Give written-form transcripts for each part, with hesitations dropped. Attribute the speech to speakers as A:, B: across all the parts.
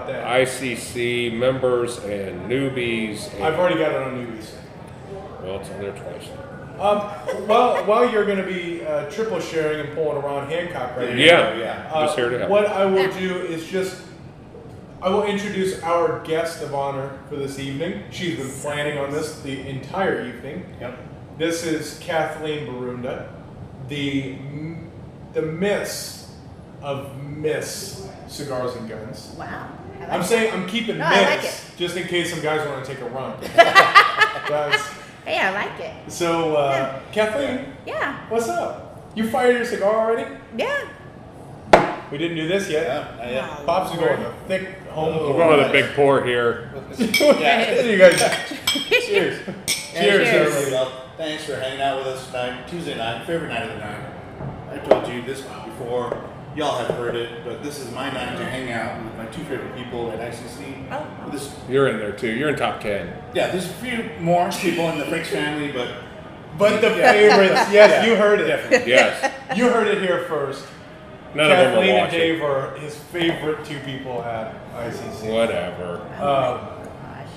A: about that.
B: ICC members and newbies. And,
A: I've already got it on newbies.
B: Well, it's on there twice.
A: Well, while you're going to be triple sharing and pulling around Hancock right now.
B: Yeah. Just here to help.
A: What I will do is I will introduce our guest of honor for this evening. She's been planning on this the entire evening.
C: Yep.
A: This is Kathleen Barunda, the miss of Miss Cigars and Guns.
D: Wow.
A: I'm keeping
D: No, I
A: miss
D: like it.
A: just in case some guys want to take a run.
D: Hey, I like it.
A: So, Kathleen,
D: Yeah.
A: what's up? You fired your cigar already?
D: Yeah.
A: We didn't do this yet.
C: Yeah.
A: Pops is going a thick home.
B: We're going with a big pour here.
C: Yeah.
A: You guys, cheers.
C: Cheers,
A: Cheers.
C: everybody. Well, thanks for hanging out with us tonight. Tuesday night, favorite night of the night. I told you this before. Y'all have heard it, but this is my night to hang out with my two favorite people at ICC.
D: Oh.
C: This,
B: You're in there too. You're in top 10.
C: yeah, there's a few more people in the Frakes family, but
A: The favorites, yes, you heard it.
C: definitely.
B: Yes.
A: You heard it here first.
B: None of them
A: Kathleen
B: are
A: and
B: watching.
A: Dave are his favorite two people at ICC.
B: Whatever.
D: Gosh.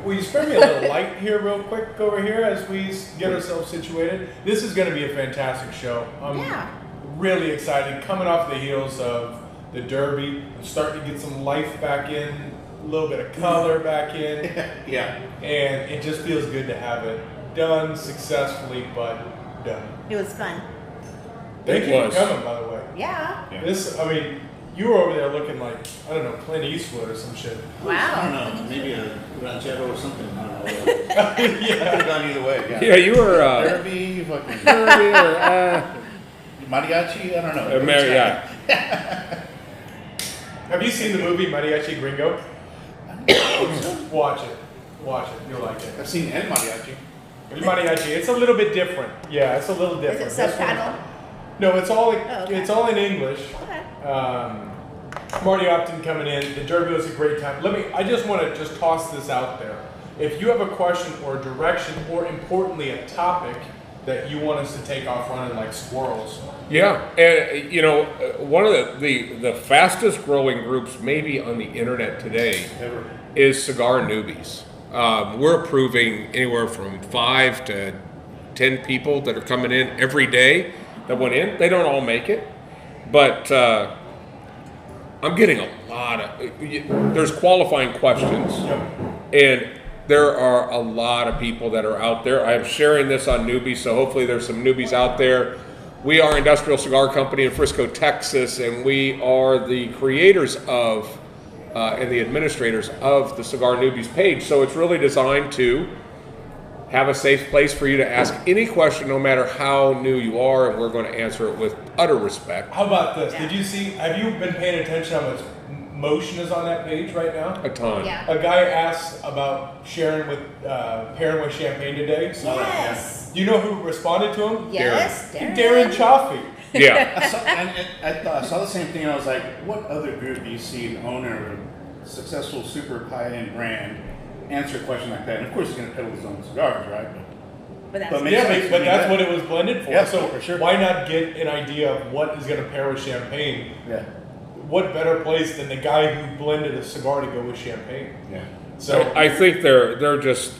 A: Will you spare me a little light here real quick over here as we get ourselves situated? This is going to be a fantastic show. I'm
D: Yeah.
A: really excited. Coming off the heels of the Derby, I'm starting to get some life back in, a little bit of color back in,
C: Yeah.
A: and it just feels good to have it done successfully, but done.
D: It was fun.
A: Thank
B: It
A: you for
B: was.
A: coming, by the way.
D: Yeah.
A: You were over there looking like, I don't know, Clint Eastwood or some shit.
C: I
D: Wow.
C: don't know, maybe a ranchero or something. I don't know. Could have gone either way. Yeah.
B: Yeah, you were.
C: Derby, fucking mariachi. I don't know.
B: Yeah.
A: Have you seen the movie Mariachi Gringo? Watch it. Watch it. You'll like it.
C: I've seen El Mariachi.
A: Mariachi. It's a little bit different. Yeah, it's a little
D: Is
A: different.
D: it
A: This one-
D: subtitle?
A: No, it's all
D: okay.
A: it's all in English.
D: Okay.
A: Marty Upton coming in. The Derby was a great time. I just want to just toss this out there. If you have a question or a direction, or importantly a topic that you want us to take off running like squirrels,
B: Yeah, and one of the fastest growing groups maybe on the internet today
C: Ever.
B: is cigar newbies. We're approving anywhere from 5 to 10 people that are coming in every day that went in. They don't all make it, but I'm getting a lot of. There's qualifying questions, and there are a lot of people that are out there. I'm sharing this on newbies, so hopefully there's some newbies out there. We are Industrial Cigar Company in Frisco, Texas, and we are the creators of and the administrators of the Cigar Newbies page. So it's really designed to have a safe place for you to ask any question, no matter how new you are, and we're going to answer it with utter respect.
A: how about this?
D: Yeah.
A: Have you been paying attention how much motion is on that page right now?
B: A ton.
D: Yeah.
A: A guy asked about sharing with pairing with champagne today.
D: Yes.
A: Do you know who responded to him?
D: Yes.
A: Darren Chaffee.
B: Yeah.
C: I saw the same thing, and I was like, what other group do you see an owner of a successful, super high-end brand answer a question like that? And of course, he's going to peddle his own cigars, right?
D: But that's
C: But makes
A: Yeah,
C: sense
A: but
C: to me,
A: that's
C: yeah.
A: what it was blended for.
C: Yeah,
A: so
C: for sure.
A: why not get an idea of what is going to pair with champagne?
C: Yeah.
A: What better place than the guy who blended a cigar to go with champagne?
C: Yeah.
A: So
B: I think they're just.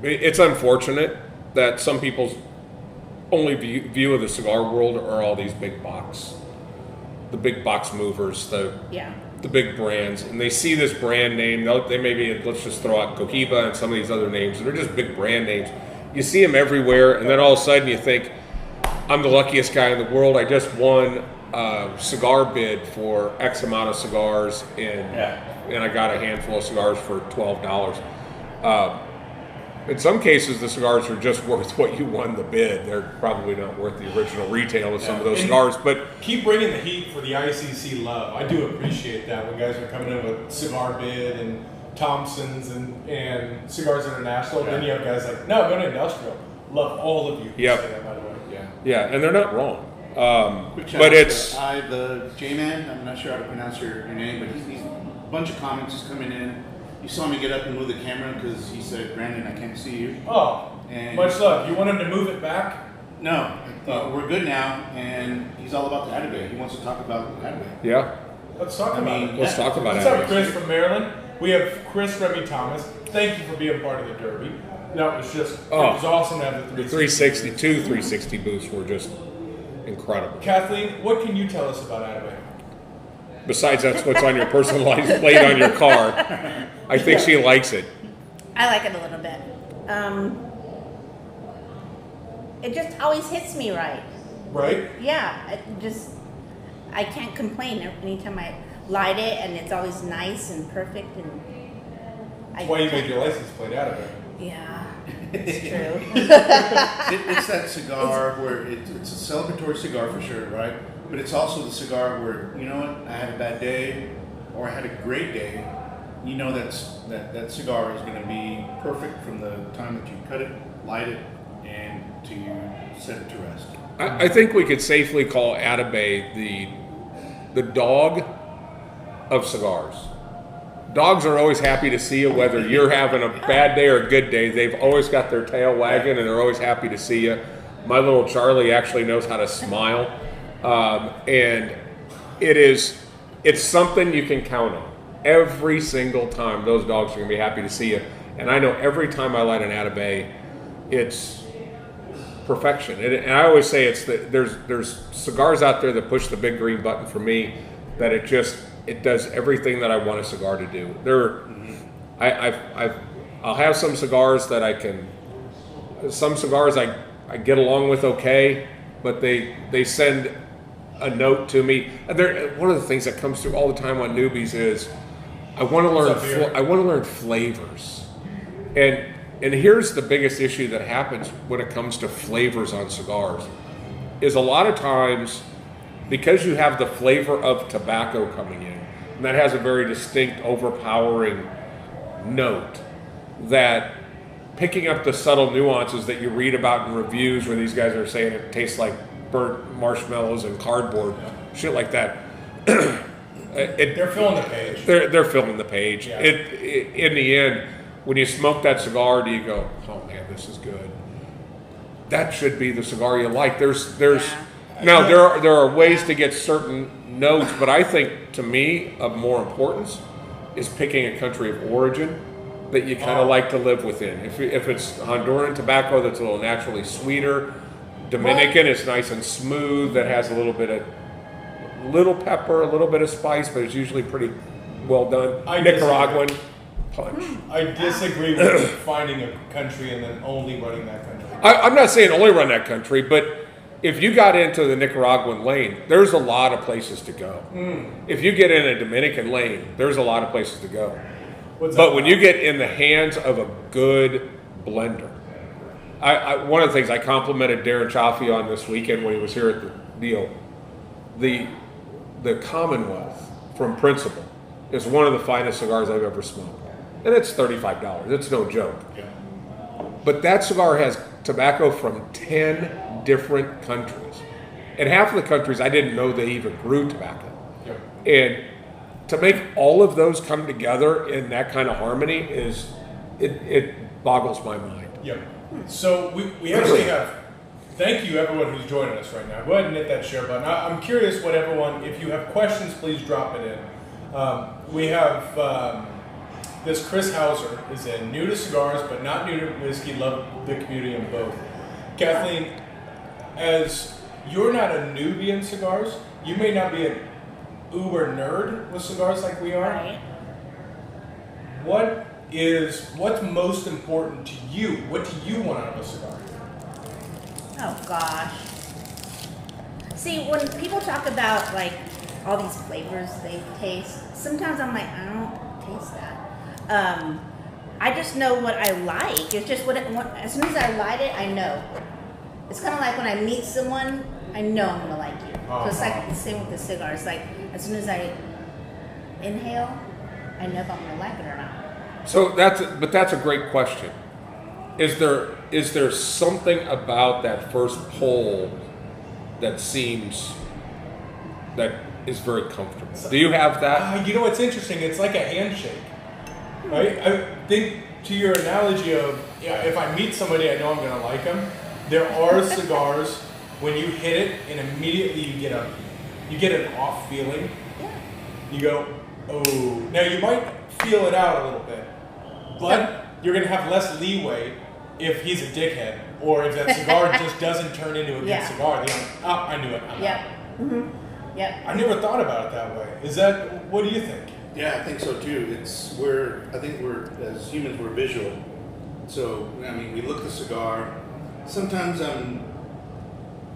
B: It's unfortunate that some people's only view of the cigar world are all these big box, the big box movers,
D: Yeah.
B: the big brands, and they see this brand name. They maybe, let's just throw out Cohiba and some of these other names, and they're just big brand names. You see them everywhere, and then all of a sudden you think, I'm the luckiest guy in the world. I just won a cigar bid for X amount of cigars, and I got a handful of cigars for $12. In some cases, the cigars are just worth what you won the bid. They're probably not worth the original retail of some of those
A: And
B: cigars, but
A: keep bringing the heat for the ICC love. I do appreciate that when guys are coming in with Cigar Bid and Thompson's and Cigars International. Then you have guys like, no, go to Industrial. Love all of you. who
B: Yep.
A: say that, by the way.
B: yeah, and they're not wrong.
C: Quick shout
B: But
C: out to
B: it's
C: the J-Man. I'm not sure how to pronounce your name, but he's a bunch of comments just coming in. You saw me get up and move the camera because he said, Brandon, I can't see you.
A: Oh,
C: And
A: much love. You want him to move it back?
C: No, we're good now, and he's all about the Atabay. He wants to talk about the Atabay.
B: yeah.
A: Let's talk about it.
B: Let's talk about
A: What's up,
B: it.
A: Chris from Maryland? We have Chris Remy Thomas. Thank you for being part of the Derby. That was just, it was awesome to have the
B: 360 booths were just incredible.
A: Kathleen, what can you tell us about Adabay?
B: Besides that's what's on your personalized plate on your car, I think she likes it.
D: I like it a little bit. It just always hits me right.
A: Right?
D: Yeah, I can't complain anytime I light it, and it's always nice and perfect. And
A: That's why you made your license plate Adabay.
D: Yeah, it's true.
C: It's that cigar where it's a celebratory cigar for sure, right? But it's also the cigar where, you know what, I had a bad day or I had a great day. You know that cigar is going to be perfect from the time that you cut it, light it, and to set it to rest.
B: I think we could safely call Adabay the dog of cigars. Dogs are always happy to see you, whether you're having a bad day or a good day. They've always got their tail wagging, and they're always happy to see you. My little Charlie actually knows how to smile, and it's something you can count on. Every single time, those dogs are going to be happy to see you. And I know every time I light an Adabay, it's perfection. And I always say there's cigars out there that push the big green button for me, that it does everything that I want a cigar to do. I'll have some cigars that I get along with okay, but they send a note to me. One of the things that comes through all the time on newbies is I want to learn flavors, and here's the biggest issue that happens when it comes to flavors on cigars, is a lot of times, because you have the flavor of tobacco coming in, and that has a very distinct, overpowering note, that picking up the subtle nuances that you read about in reviews where these guys are saying it tastes like burnt marshmallows and cardboard, shit like that.
A: They're filling the page.
B: They're filling the page.
A: Yeah.
B: In the end, when you smoke that cigar, do you go, oh man, this is good? That should be the cigar you like. Now there are ways to get certain notes, but I think, to me, of more importance is picking a country of origin that you kind of like to live within. If it's Honduran tobacco, that's a little naturally sweeter. Dominican is nice and smooth, that has a little pepper, a little bit of spice, but it's usually pretty well done. Nicaraguan punch.
A: I disagree with finding a country and then only running that country.
B: I'm not saying only run that country, but if you got into the Nicaraguan lane, there's a lot of places to go. If you get in a Dominican lane, there's a lot of places to go. But when you get in the hands of a good blender, one of the things I complimented Darren Chaffee on this weekend when he was here at the deal, the Commonwealth from Principal is one of the finest cigars I've ever smoked. And it's $35. It's no joke.
A: Yeah.
B: But that cigar has tobacco from 10 different countries. And half of the countries I didn't know they even grew tobacco.
A: Yep.
B: And to make all of those come together in that kind of harmony it boggles my mind.
A: Yep. So we actually have, thank you everyone who's joining us right now. Go ahead and hit that share button. I'm curious what everyone, if you have questions, please drop it in. We have this Chris Hauser is in, new to cigars, but not new to whiskey, love the community in both. Kathleen, as you're not a newbie in cigars, you may not be an uber nerd with cigars like we are.
D: Right.
A: What's most important to you? What do you want out of a cigar?
D: Oh gosh. See, when people talk about like all these flavors they taste, sometimes I'm like, I don't taste that. I just know what I like. It's just as soon as I light it, I know. It's kind of like when I meet someone, I know I'm gonna like you. So it's like the same with the cigar. It's like as soon as I inhale, I know if I'm gonna like it or not.
B: So that's a great question. Is there something about that first pull that is very comfortable? Do you have that?
A: You know what's interesting? It's like a handshake, right? I think to your analogy of if I meet somebody, I know I'm gonna like them. There are cigars when you hit it and immediately you get an off feeling.
D: Yeah.
A: you go, oh. Now you might feel it out a little bit, but you're gonna have less leeway if he's a dickhead, or if that cigar just doesn't turn into a good cigar. Then I knew it.
D: Yep. Mm-hmm. Yep.
A: I never thought about it that way. Is that, what do you think?
C: Yeah, I think so too. I think we're, as humans, we're visual. So, I mean, we look at the cigar. Sometimes I'm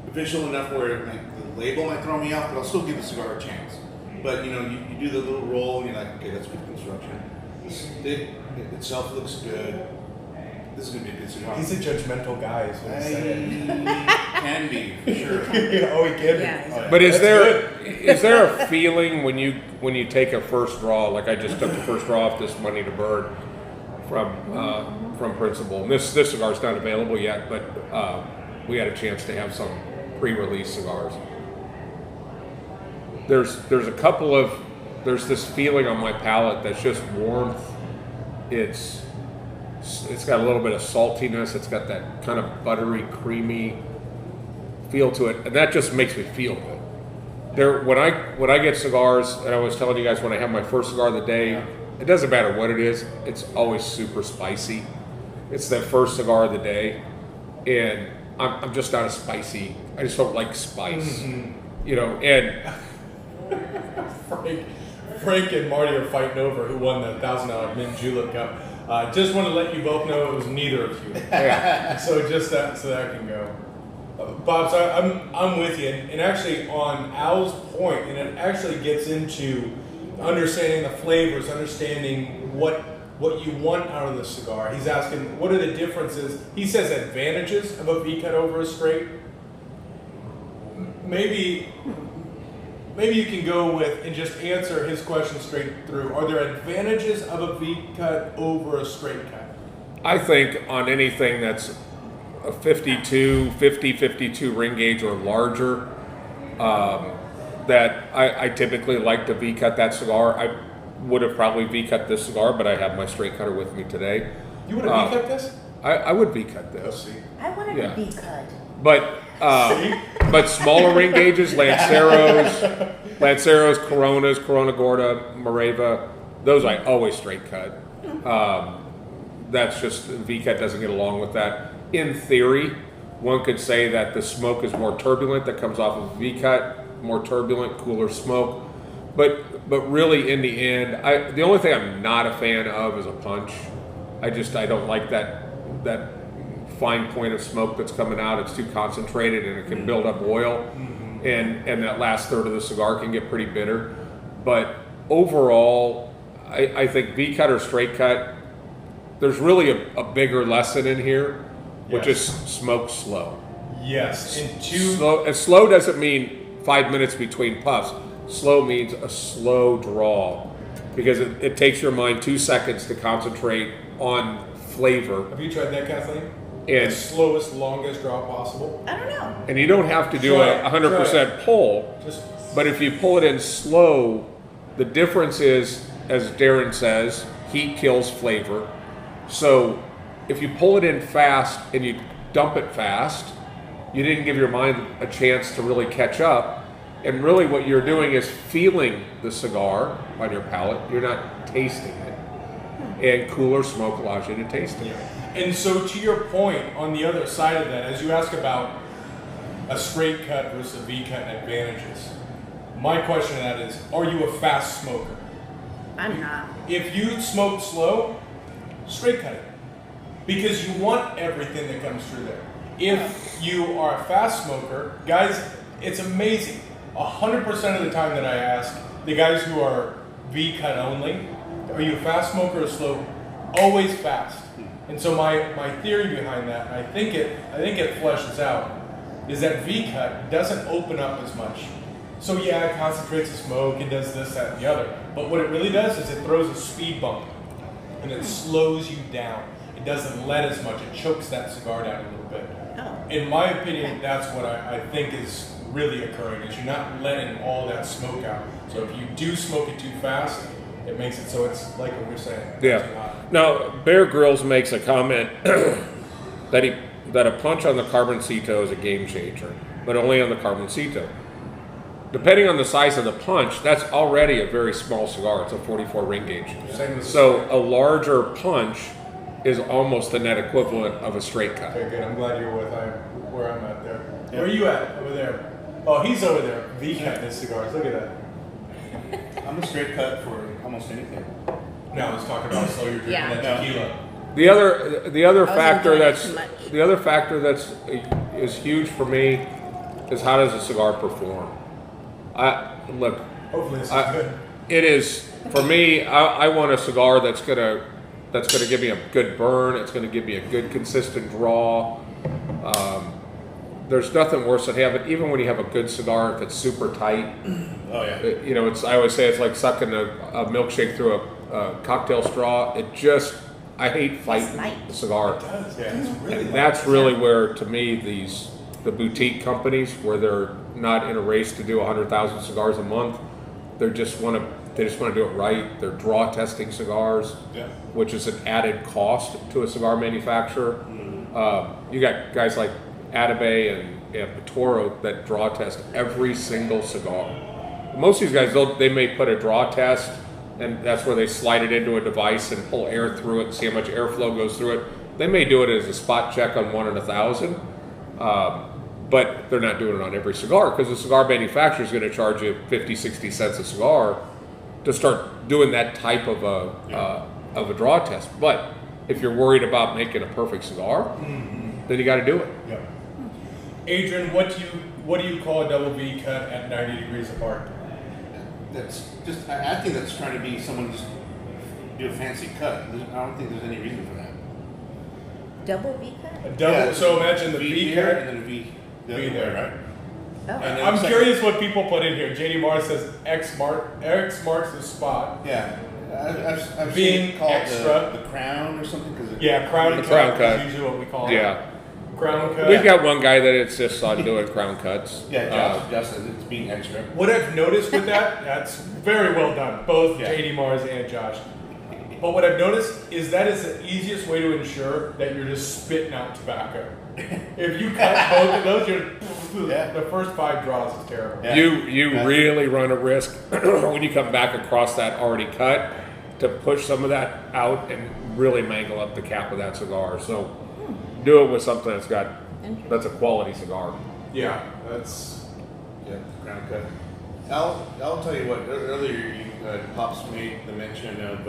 C: visual enough where the label might throw me off, but I'll still give the cigar a chance. But, you do the little roll and you're like, okay, that's good construction. The stick itself looks good. This is going to be a good cigar.
A: He's a judgmental guy, is what he's saying.
C: Can be, for sure.
A: Oh, he can be.
D: Yeah.
B: But is there a feeling when you take a first draw, like I just took the first draw off this Money to Burn from Principal, and this cigar's not available yet, but we had a chance to have some pre-release cigars. There's this feeling on my palate that's just warmth. It's got a little bit of saltiness. It's got that kind of buttery, creamy feel to it, and that just makes me feel good. When I get cigars, and I was telling you guys when I have my first cigar of the day, it doesn't matter what it is. It's always super spicy. It's that first cigar of the day, and I'm just not a spicy. I just don't like spice, And
A: Frank and Marty are fighting over who won the $1,000 Mint Julep Cup. Just want to let you both know it was neither of you.
B: Yeah.
A: So that can go. Bob, so I'm with you, and actually on Al's point, and it actually gets into understanding the flavors, understanding what you want out of the cigar. He's asking what are the differences. He says advantages of a V-cut over a straight. Maybe you can go with and just answer his question straight through. Are there advantages of a V-cut over a straight cut?
B: I think on anything that's a 52 ring gauge or larger, that I typically like to V-cut that cigar. I would have probably V-cut this cigar, but I have my straight cutter with me today.
A: You would have V-cut this?
B: I would V-cut this.
D: I wanted to be cut.
B: But smaller ring gauges, Lanceros, Coronas, Corona Gorda, Moreva, those I always straight cut. That's just, V-cut doesn't get along with that. In theory, one could say that the smoke is more turbulent that comes off of V-cut, more turbulent, cooler smoke. But really, in the end, the only thing I'm not a fan of is a punch. I don't like that fine point of smoke that's coming out. It's too concentrated and it can build up oil, and that last third of the cigar can get pretty bitter. But overall, I think V-cut or straight cut, there's really a bigger lesson in here, which is smoke slow.
A: Yes.
B: Slow doesn't mean 5 minutes between puffs. Slow means a slow draw, because it takes your mind 2 seconds to concentrate on flavor.
A: Have you tried that, Kathleen?
B: And
A: the slowest, longest draw possible?
D: I don't know.
B: And you don't have to do a 100% pull, but if you pull it in slow, the difference is, as Darren says, heat kills flavor. So if you pull it in fast and you dump it fast, you didn't give your mind a chance to really catch up. And really what you're doing is feeling the cigar on your palate. You're not tasting it. And cooler smoke allows you to taste it.
A: And so to your point, on the other side of that, as you ask about a straight cut versus a V-cut advantages, my question to that is, are you a fast smoker?
D: I'm not.
A: If you smoke slow, straight cut it. Because you want everything that comes through there. If you are a fast smoker, guys, it's amazing. 100% of the time that I ask the guys who are V-cut only, are you a fast smoker or slow? Always fast. And so my theory behind that, and I think it fleshes out, is that V-cut doesn't open up as much. So yeah, it concentrates the smoke, it does this, that, and the other. But what it really does is it throws a speed bump, and it slows you down. It doesn't let as much. It chokes that cigar down a little bit.
D: Oh.
A: In my opinion, that's what I think is really occurring, is you're not letting all that smoke out. So if you do smoke it too fast, it makes it so it's like what we're saying.
B: Yeah. Now, Bear Grylls makes a comment that a punch on the Carboncito is a game changer, but only on the Carboncito. depending on the size of the punch, that's already a very small cigar. It's a 44 ring gauge.
A: Same with
B: So a larger punch is almost the net equivalent of a straight cut.
A: Okay, good. I'm glad you're where I'm at there. Where are you at over there? Oh, he's over there. V-cutting his cigars. Look at that.
C: I'm a straight cut for almost anything.
A: Now let's talk about so you're drinking
D: Yeah.
A: that tequila.
B: The other
D: I was
B: factor
D: enjoying it
B: that's
D: too much.
B: the other factor that's is huge for me is how does a cigar perform? Look,
A: Hopefully this is
B: I-
A: good.
B: it is for me. I want a cigar that's gonna give me a good burn. It's gonna give me a good consistent draw. There's nothing worse than having, even when you have a good cigar, if it's super tight.
C: Oh yeah.
B: I always say it's like sucking a milkshake through a cocktail straw. I hate fighting
D: light.
B: the cigar.
A: It does. Yeah, it's really
B: And
A: light.
B: that's really where, to me, the boutique companies, where they're not in a race to do 100,000 cigars a month, they just want to do it right. They're draw testing cigars,
C: Yeah.
B: which is an added cost to a cigar manufacturer. You got guys like Atabey and Toro that draw test every single cigar. Most of these guys, they may put a draw test, and that's where they slide it into a device and pull air through it and see how much airflow goes through it. They may do it as a spot check on 1 in 1,000, but they're not doing it on every cigar because the cigar manufacturer is going to charge you 50, 60 cents a cigar to start doing that type of a draw test. But if you're worried about making a perfect cigar, then you got to do it.
A: Yep. Adrian, what do you call a double V cut at 90 degrees apart?
C: That's just. I think that's trying to be someone just do a fancy cut. I don't think there's any reason for that.
D: Double V cut?
A: A double.
C: Yeah,
A: So imagine the
C: V
A: V
C: here
A: cut.
C: and then a V the
A: V
C: other
A: there.
C: way, right?
D: Oh.
C: And then
A: I'm
C: second-
A: curious what people put in here. JD Mars says X marks the spot.
C: Yeah. I've
A: Being
C: seen it called
A: extra.
C: the crown or something because
A: Yeah, crown
B: The
A: cut
B: crown cut.
A: is usually what we call it.
B: Yeah.
A: Crown cut.
B: We've got one guy that insists on doing crown cuts.
C: Yeah, Josh says it's being extra.
A: What I've noticed with that's very well done, both
C: Yeah.
A: JD Mars and Josh. But what I've noticed is that is the easiest way to ensure that you're just spitting out tobacco. If you cut both of those,
C: Yeah.
A: the first 5 draws is terrible.
C: Yeah.
B: You
C: Yeah.
B: really run a risk when you come back across that already cut to push some of that out and really mangle up the cap of that cigar. So do it with something that's a quality cigar.
A: Yeah, that's
C: Yeah, crown cut. I'll tell you what. Earlier, Pops made the mention of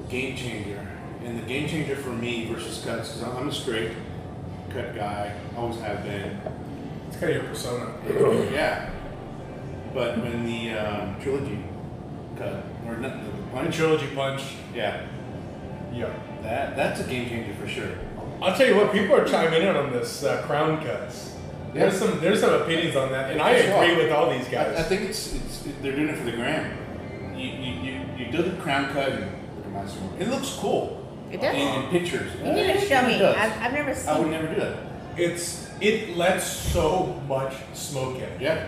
C: game changer, and the game changer for me versus cuts because I'm a straight cut guy, always have been.
A: it's kind of your persona.
C: Yeah, but when the trilogy cut or not the
A: The
C: punch,
A: trilogy punch.
C: yeah,
A: Yeah.
C: that's a game changer for sure.
A: I'll tell you what, people are chiming in on this crown cuts. There's some opinions on that, and I agree with all these
C: I
A: guys.
C: think it's they're doing it for the gram. You do the crown cut and look at my smoke. It looks cool.
D: It does.
C: In pictures.
D: You need to show me. I've never seen
C: I would
D: it.
C: never do that.
A: It lets so much smoke in.
C: Yeah.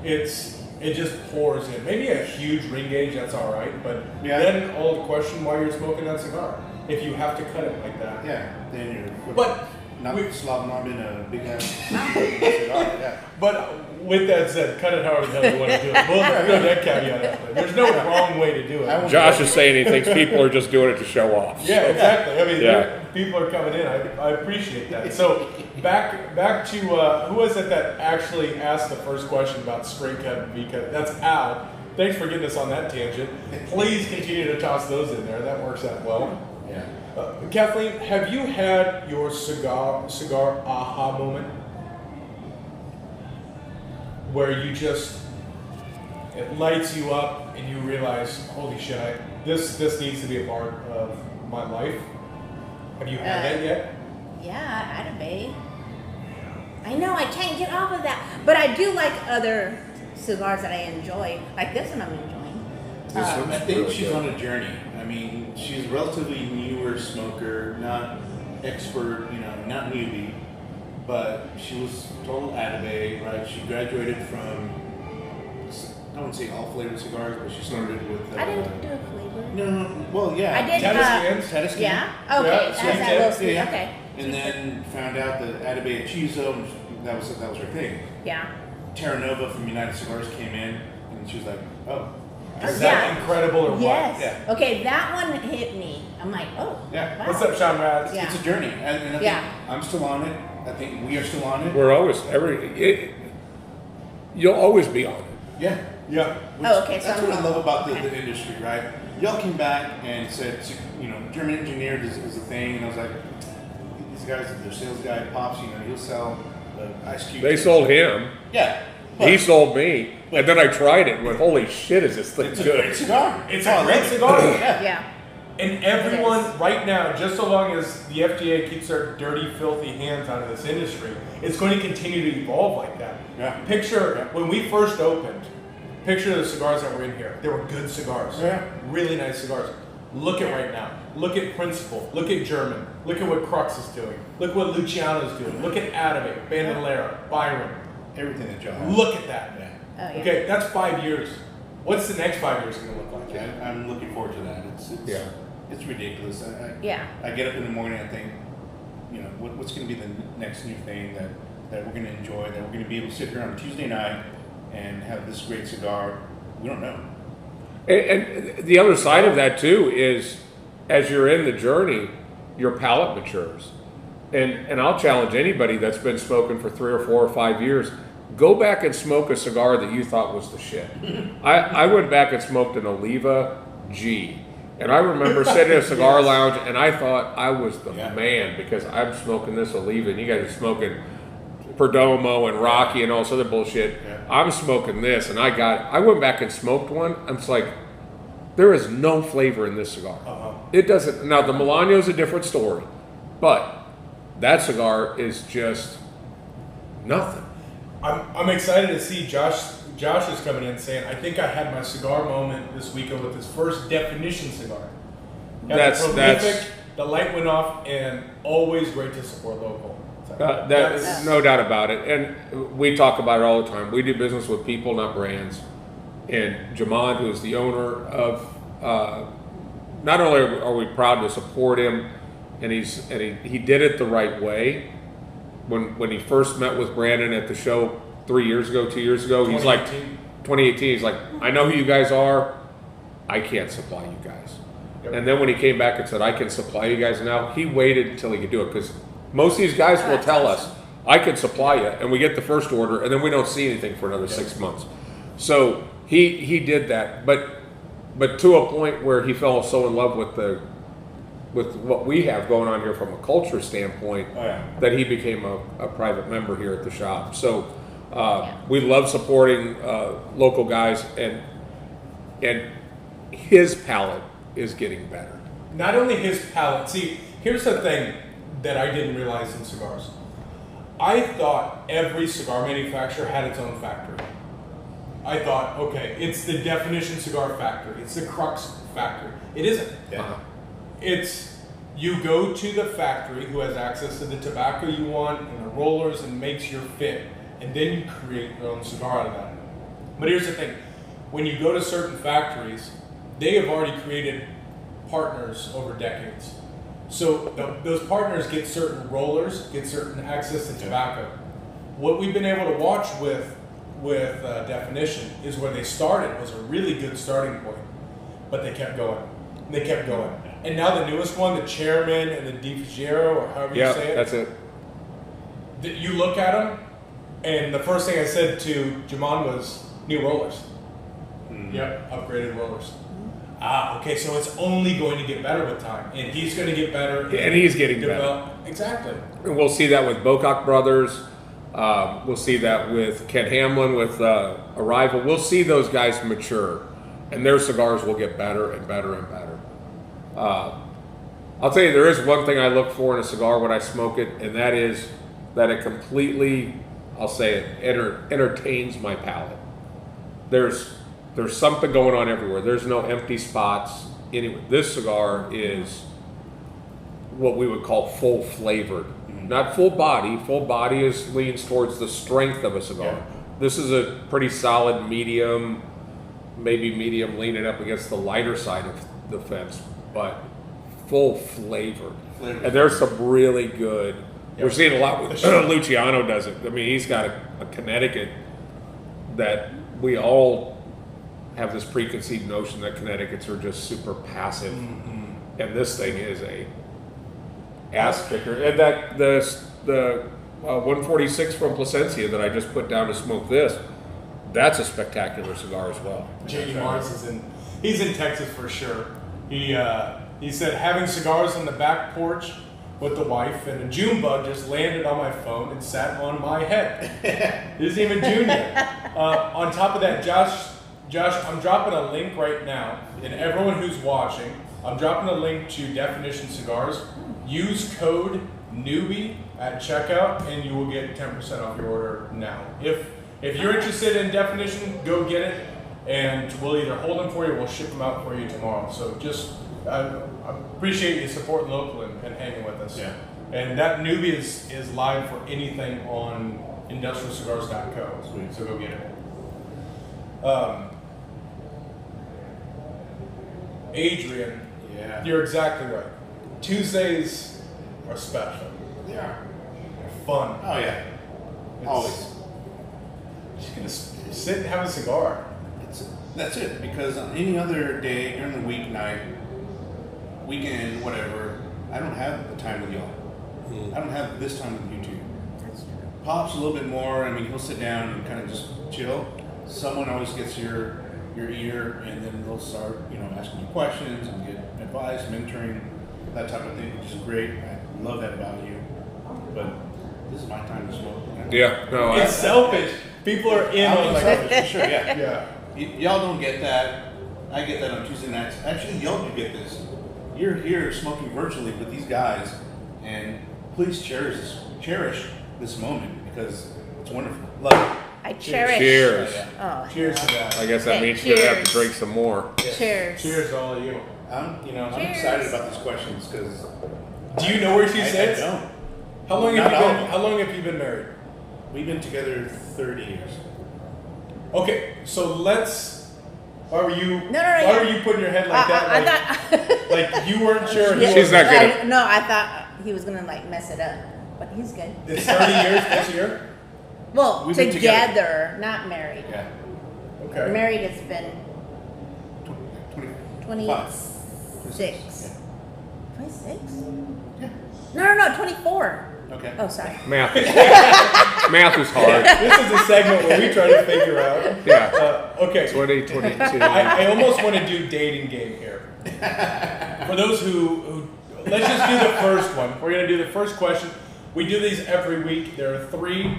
A: It just pours in. Maybe a huge ring gauge, that's all right. But
C: Yeah.
A: then I'll question why you're smoking that cigar if you have to cut it like that.
C: Yeah. Then you're
A: But
C: not
A: we-
C: slob knobbing a big ass cigar. Yeah.
A: But with that said, cut it however the hell you want to do it. We'll throw that caveat out there. There's no wrong way to do
C: I
A: it.
C: won't-
B: Josh is saying he thinks people are just doing it to show off.
A: Yeah, exactly. I mean,
B: Yeah.
A: people are coming in. I appreciate that. So back to who was it that actually asked the first question about straight cut and V cut? That's Al. Thanks for getting us on that tangent. Please continue to toss those in there. That works out well.
C: Yeah.
A: Kathleen, have you had your cigar aha moment where you just it lights you up and you realize, holy shit, this needs to be a part of my life? Have you had that yet?
D: Yeah, Atabey. I know, I can't get off of that. But I do like other cigars that I enjoy. Like this one I'm enjoying.
C: I think she's on a journey. I mean, she's a relatively newer smoker, not expert, not newbie, but she was total Atabey, right? She graduated from, I wouldn't say all flavored cigars, but she started with.
D: I didn't do a flavor.
C: No, well, yeah.
D: I did.
A: Tatis
D: Yeah. Okay.
A: Yeah,
D: That's
A: sweet
D: that
A: tip.
D: little sweet.
C: Yeah.
D: Okay.
C: And then found out that Atabey Chizo, that was her thing.
D: Yeah.
C: Terra Nova from United Cigars came in, and she was like, "Oh,
A: Is that incredible or
D: Yes.
A: what?
C: Yeah.
D: Okay, that one hit me. I'm like, oh.
C: Yeah.
D: Wow.
A: What's up, Sean Rads?
D: Yeah.
C: it's a journey." And I think
D: Yeah.
C: I'm still on it. I think we are still on it.
B: We're always you'll always be on it.
C: Yeah.
A: Yeah.
D: Oh, okay, so
C: That's
D: I'm
C: what I
D: wrong.
C: love about
D: Okay.
C: the industry, right? Y'all came back and said, German engineered is a thing, and I was like, these guys, their sales guy, Pops, he'll sell the ice cube.
B: They sold him.
C: Yeah.
B: He sold me. And then I tried it and went, holy shit, is this thing
C: It's a great
B: good?
C: cigar.
A: It's
C: Oh, I
A: a great
C: love it.
A: cigar.
C: Yeah.
D: Yeah.
A: And everyone right now, just so long as the FDA keeps their dirty, filthy hands out of this industry, it's going to continue to evolve like that.
C: Yeah.
A: Picture when we first opened, picture the cigars that were in here. They were good cigars.
C: Yeah.
A: Really nice cigars. Look at right now. Look at Principal. Look at German. Look at what Crux is doing. Look what Luciano's doing. Look at Adame, Bandolera, Byron.
C: Everything that y'all have.
A: Look at that.
C: Yeah.
D: Oh, yeah.
A: Okay, that's 5 years. What's the next 5 years going to look like?
C: Yeah, I'm looking forward to that. It's ridiculous.
D: Yeah.
C: I get up in the morning and think, what's going to be the next new thing that we're going to enjoy, that we're going to be able to sit here on Tuesday night and have this great cigar. We don't know.
B: And the other side of that too is, as you're in the journey, your palate matures. And I'll challenge anybody that's been smoking for 3 or 4 or 5 years, go back and smoke a cigar that you thought was the shit. I went back and smoked an Oliva G. And I remember sitting in a cigar lounge and I thought I was the man because I'm smoking this Oliva and you guys are smoking Perdomo and Rocky and all this other bullshit.
C: Yeah.
B: I'm smoking this and I went back and smoked one. I'm just like, there is no flavor in this cigar. It doesn't. Now the Milano's a different story, but that cigar is just nothing.
A: I'm excited to see Josh is coming in saying, I think I had my cigar moment this weekend with his first definition cigar.
B: That's
A: the light went off, and always great to support local. So,
B: that's no doubt about it. And we talk about it all the time. We do business with people, not brands. And Jamad, who is the owner of, not only are we proud to support him, and he did it the right way. When he first met with Brandon at the show 3 years ago, 2 years ago, he's like, 2018, he's like, I know who you guys are, I can't supply you guys.
A: Yep.
B: And then when he came back and said, I can supply you guys now, he waited until he could do it, because most of these guys will tell us, I can supply you, and we get the first order, and then we don't see anything for another 6 months. So he did that, but to a point where he fell so in love with what we have going on here from a culture standpoint, that he became a private member here at the shop. So we love supporting local guys, and his palate is getting better.
A: Not only his palate. See, here's the thing that I didn't realize in cigars. I thought every cigar manufacturer had its own factory. I thought, okay, it's the Definition Cigar Factory. It's the Crux Factory. It isn't. It's you go to the factory who has access to the tobacco you want and the rollers and makes your fit, and then you create your own cigar out of that. But here's the thing. When you go to certain factories, they have already created partners over decades. So those partners get certain rollers, get certain access to tobacco. What we've been able to watch with Definition is where they started was a really good starting point, but they kept going. They kept going. And now the newest one, the Chairman and the Di Fugero, or however you say it.
B: That's it.
A: You look at them, and the first thing I said to Jamon was, new rollers. Yep, upgraded rollers. Okay, so it's only going to get better with time, and he's going to get better.
B: And he's getting better.
A: Exactly.
B: And we'll see that with Bocock Brothers. We'll see that with Ken Hamlin with Arrival. We'll see those guys mature, and their cigars will get better and better and better. I'll tell you, there is one thing I look for in a cigar when I smoke it, and that is that it completely, I'll say it, entertains my palate. There's something going on everywhere. There's no empty spots anywhere. This cigar is what we would call full flavored. Not full body. Full body leans towards the strength of a cigar.
C: Yeah.
B: This is a pretty solid medium, maybe medium leaning up against the lighter side of the fence, but full flavored. And there's some really good. We're seeing a lot with Luciano does it. I mean, he's got a Connecticut that we all have this preconceived notion that Connecticut's are just super passive, and this thing is a ass kicker. And that the 146 from Plasencia that I just put down to smoke this, that's a spectacular cigar as well.
A: J.D. Mars he's in Texas for sure. He said having cigars on the back porch with the wife, and a June bug just landed on my phone and sat on my head. It isn't even June yet. On top of that, Josh, I'm dropping a link right now, and everyone who's watching, I'm dropping a link to Definition Cigars. Use code newbie at checkout, and you will get 10% off your order now. If you're interested in Definition, go get it, and we'll either hold them for you or we'll ship them out for you tomorrow. So just I appreciate you supporting local and hanging with us.
C: Yeah.
A: And that newbie is live for anything on industrialcigars.co. So go get it. Adrian,
C: Yeah.
A: you're exactly right. Tuesdays are special.
C: They are.
A: They're fun.
C: Oh yeah.
A: It's-
C: Always.
A: Just gonna sit and have a cigar.
C: That's it. Because on any other day during the weeknight, weekend, whatever, I don't have the time with y'all. I don't have this time with you two.
D: That's true.
C: Pops a little bit more. I mean, he'll sit down and kind of just chill. Someone always gets your ear, and then they'll start, asking you questions and get advice, mentoring, that type of thing, which is great. I love that about you. But this is my time to smoke.
B: Yeah, no,
A: It's selfish. People are in
C: I'm
A: on like
C: selfish, for sure, yeah.
A: yeah.
C: Y'all don't get that. I get that on Tuesday nights. Actually, y'all do get this. You're here smoking virtually with these guys, and please cherish this moment because it's wonderful. Love it.
D: I cherish.
B: cheers.
D: Oh,
A: Cheers to that.
B: I guess that
D: Okay,
B: means you're gonna have to
D: cheers.
B: drink some more.
A: Yes.
D: Cheers.
A: Cheers to all of you.
C: I'm
D: Cheers.
C: excited about these questions because
A: Do you know where she
C: I
A: sits?
C: don't.
A: How long
C: Not
A: have you
C: all
A: been?
C: of them.
A: How long have you been married?
C: We've been together 30 years.
A: Okay, so let's. Why were you?
D: No,
A: Why were you putting your head like that?
D: I thought.
A: Like you weren't sure. he
B: She's
A: was-
B: not good.
D: No, I thought he was gonna mess it up, but he's good.
A: It's 30 years this year.
D: Well,
C: We've been
D: together, not married.
C: Yeah.
A: Okay.
D: Married has been
C: 25.
D: 26. 26?
C: Yeah.
D: No, 24.
C: Okay.
D: Oh, sorry.
B: Math is hard.
A: This is a segment where we try to figure out.
B: Yeah.
A: Okay.
B: 2022.
A: I almost want to do dating game here. For those who let's just do the first one. We're gonna do the first question. We do these every week. There are 3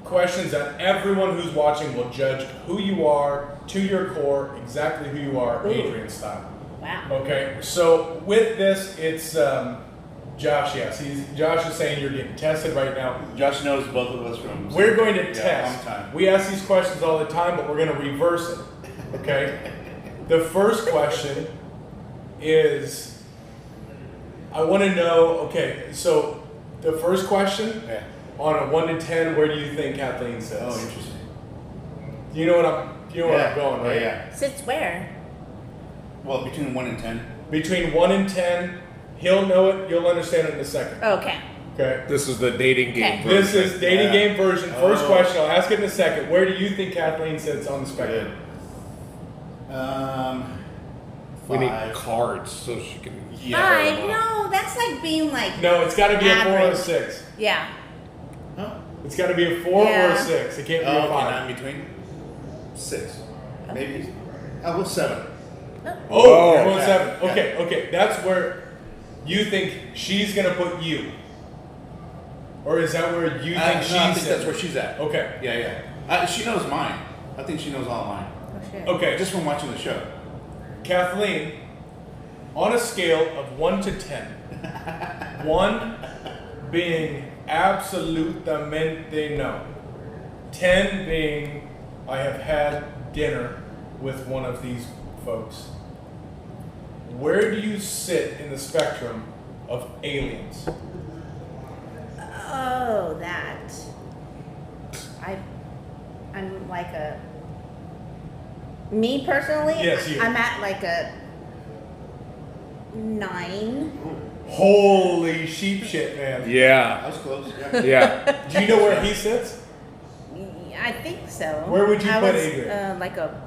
A: questions that everyone who's watching will judge who you are to your core, exactly who you are,
D: Ooh.
A: Adrian style.
D: Wow.
A: Okay, so with this, it's Josh. Yes, Josh is saying you're getting tested right now.
C: Josh knows both of us from.
A: We're going to
C: Yeah,
A: test.
C: long time.
A: We ask these questions all the time, but we're going to reverse it. Okay? The first question is I want to know, okay, so the first question
C: Yeah.
A: on a 1 to 10, where do you think Kathleen sits?
C: Oh, interesting.
A: You know what I'm going, right?
C: Yeah.
D: Sits where?
C: Well, between 1 and 10.
A: Between 1 and 10, he'll know it, you'll understand it in a second.
D: Okay.
A: Okay?
B: This is the dating game.
D: Okay.
A: This is dating
C: Yeah.
A: game version. First
C: Oh.
A: question, I'll ask it in a second. Where do you think Kathleen sits on the spectrum?
B: We need
C: 5.
B: cards so she can.
D: Five? No, that's like being like.
A: No, it's got to be a 4 or a
D: Average.
A: 6.
D: Yeah.
C: Huh?
A: It's got to be a 4 or a
D: Yeah.
A: 6. It can't be
C: Oh,
A: a
C: okay,
A: 5.
C: not in between. 6. Maybe. How about 7?
A: Oh, you're going
C: yeah,
A: 7.
C: yeah.
A: Okay. That's where you think she's going to put you. Or is that where you think
C: I
A: she's
C: think
A: sitting?
C: that's where she's at.
A: Okay.
C: Yeah. She knows mine. I think she knows all mine.
D: Oh, shit.
A: Okay.
C: Just from watching the show.
A: Kathleen, on a scale of 1 to 10, 1 being absolutamente no, 10 being I have had dinner with one of these folks, where do you sit in the spectrum of aliens?
D: Oh, that. I'm like a. Me personally?
A: Yes, you.
D: I'm at like a 9.
A: Holy sheep shit, man.
C: That
B: Yeah.
C: was close. Yeah.
B: Yeah.
A: Do you know where he sits?
D: I think so.
A: Where would you
D: I
A: put
D: was,
A: Adrian?
D: like a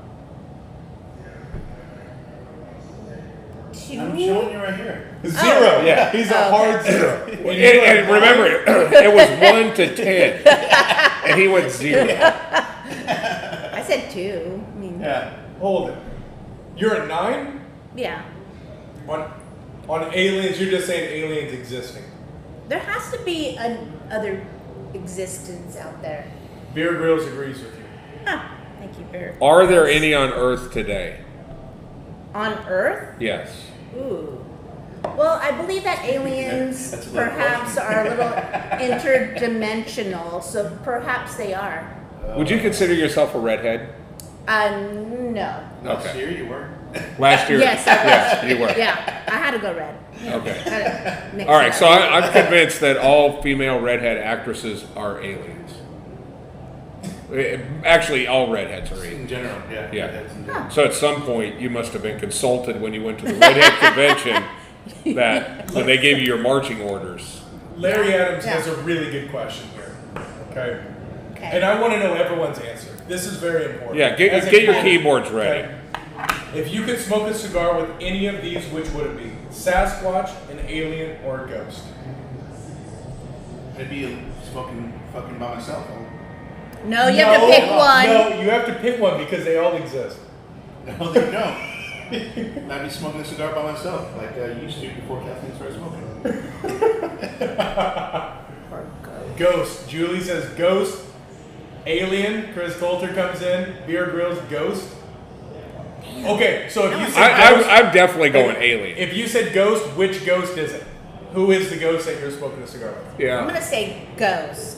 D: 2.
C: I'm showing you right here.
A: 0.
B: Yeah.
A: He's a hard 0.
B: And remember, it was 1 to 10, and he went 0.
D: I said 2. I mean,
C: Yeah.
A: Hold it. You're at 9?
D: yeah.
A: On aliens, you're just saying aliens existing.
D: There has to be another existence out there.
A: Beer Grylls agrees with you.
D: Huh. Thank you, Bear.
B: Are there any on Earth today?
D: On Earth?
B: Yes.
D: Ooh. Well, I believe that aliens
C: That's a good
D: perhaps
C: question.
D: are a little interdimensional, so perhaps they are.
B: Would you consider yourself a redhead?
D: No.
C: Last
B: Okay.
C: year you were.
B: Last year?
D: Yes, I was.
B: Yes, you were.
D: Yeah, I had to go red.
B: Okay.
D: Had to mix
B: All right,
D: it
B: so
D: up.
B: I'm convinced that all female redhead actresses are aliens. Actually, all redheads are
C: In
B: aliens.
C: general, yeah.
B: Yeah.
C: That's in general.
B: So at some point, you must have been consulted when you went to the redhead convention that when they gave you your marching orders.
A: Larry Adams
D: Yeah.
A: has a really good question here. Okay.
D: Okay.
A: And I want to know everyone's answer. This is very important.
B: Yeah,
A: As
B: get
A: a
B: your
A: kid,
B: keyboards ready.
A: okay, if you could smoke a cigar with any of these, which would it be? Sasquatch, an alien, or a ghost?
C: I'd be fucking by myself.
D: No, you have to pick one.
A: No, you have to pick one because they all exist.
C: No, they don't. I'd be smoking a cigar by myself, like I used to before Kathleen started smoking.
D: Or ghost.
A: Ghost. Julie says ghost. Alien. Chris Coulter comes in. Beer Grylls, ghost. Okay, so if you said ghost,
B: I'm definitely going alien.
A: if you said ghost, which ghost is it? Who is the ghost that you're smoking a cigar with?
D: I'm
B: Yeah.
D: gonna say ghost.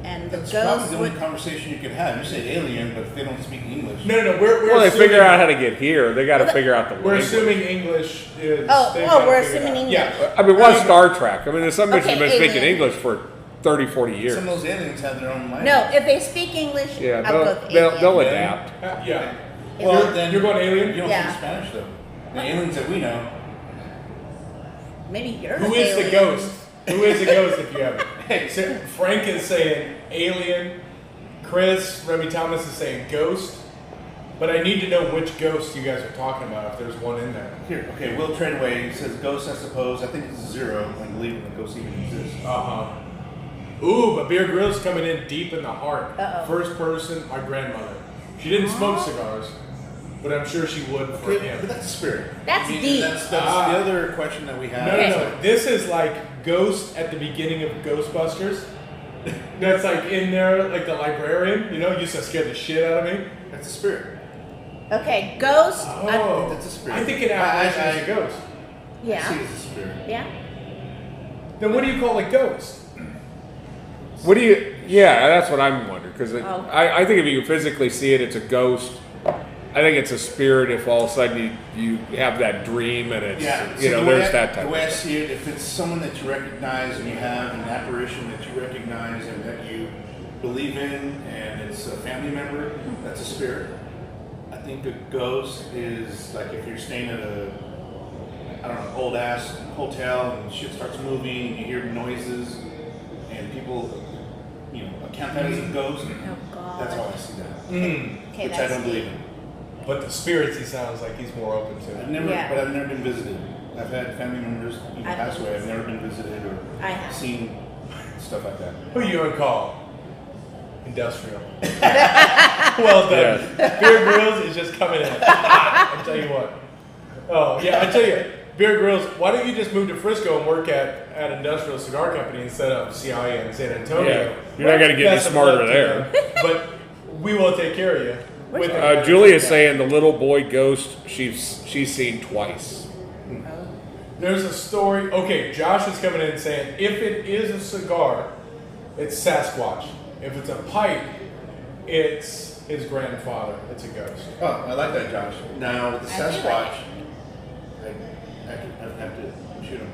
D: And the
C: That's probably
D: ghost
C: the only
D: would.
C: conversation you could have. You say alien, but they don't speak English.
A: No, we're
B: Well, they
A: assuming,
B: figure out how to get here. They got to figure out the
A: we're
B: language.
A: assuming English is.
D: Oh,
A: they've
D: oh,
A: got it
D: we're
A: figured
D: assuming
A: out.
D: English.
A: Yeah.
B: I mean, what's Star Trek? I mean, there's some bitches
D: Okay,
B: been speaking
D: alien.
B: English for 30, 40 years.
C: Some of those aliens have their own language.
D: No, if they speak English,
B: Yeah,
D: I'll go with alien.
B: they'll adapt.
A: Yeah.
C: Well,
A: Well,
C: then
A: you're going alien?
C: You don't
D: Yeah.
C: speak Spanish though. The aliens that we know.
D: Maybe you're
A: Who
D: the
A: is the
D: alien.
A: ghost? Who is the ghost if you have it?
C: Hey,
A: So Frank is saying alien. Chris, Remy Thomas is saying ghost. But I need to know which ghost you guys are talking about if there's one in there.
C: here, okay, Will Treadway says ghost, I suppose. I think it's 0. I believe the ghost even exists.
A: Ooh, but Beer Grylls coming in deep in the heart.
D: Uh-oh.
A: First person, my grandmother. She didn't smoke cigars, but I'm sure she would for
C: Okay,
A: him.
C: but that's spirit.
D: That's
C: I mean,
D: deep.
C: That's
A: Ah.
C: the other question that we have.
A: No,
D: Okay.
A: no, no. This is like Ghost at the beginning of Ghostbusters. That's like in there, like the librarian. You know, used to scare the shit out of me.
C: That's a spirit.
D: Okay, ghost.
A: Oh,
C: that's a spirit.
A: I think an apparition is a ghost.
C: I see
D: Yeah.
C: it as a spirit.
D: Yeah.
A: Then what do you call a ghost?
B: What do you? Yeah, that's what I'm wondering. Because
D: Oh.
B: I think if you can physically see it, it's a ghost. I think it's a spirit if all of a sudden you have that dream and it's,
C: Yeah,
B: you
C: so
B: know,
C: the way
B: there's
C: I-
B: that type
C: The way I
B: of stuff.
C: see it, if it's someone that you recognize and you have an apparition that you recognize and that you believe in, and it's a family member, that's a spirit. I think a ghost is like if you're staying at I don't know, old ass hotel and shit starts moving, and you hear noises, and people, you know, account that as a ghost.
D: Oh God.
C: That's how I see that.
D: Okay,
C: Which I
D: that's
C: don't believe in.
A: But the spirits, he sounds like he's more open to.
C: I've never,
D: Yeah.
C: but I've never been visited. I've had family members
D: I've
C: pass
D: been
C: away. I've never been visited or
D: I have.
C: seen stuff like that.
A: Who you gonna call? Industrial. Well done. Beer Grylls is just coming in. I'll tell you what. Oh yeah, I tell you, Beer Grylls. Why don't you just move to Frisco and work at Industrial Cigar Company instead of CIA in San Antonio?
B: Yeah, you're not gonna get any
A: Best of
B: smarter
A: luck to
B: there.
A: them. But we will take care of you. With
B: Julie is saying the little boy ghost she's seen twice.
A: There's a story. Okay, Josh is coming in saying if it is a cigar, it's Sasquatch. If it's a pipe, it's his grandfather. It's a ghost.
C: Oh, I like that, Josh. Now with the
D: I do like
C: Sasquatch, I'd have to shoot him.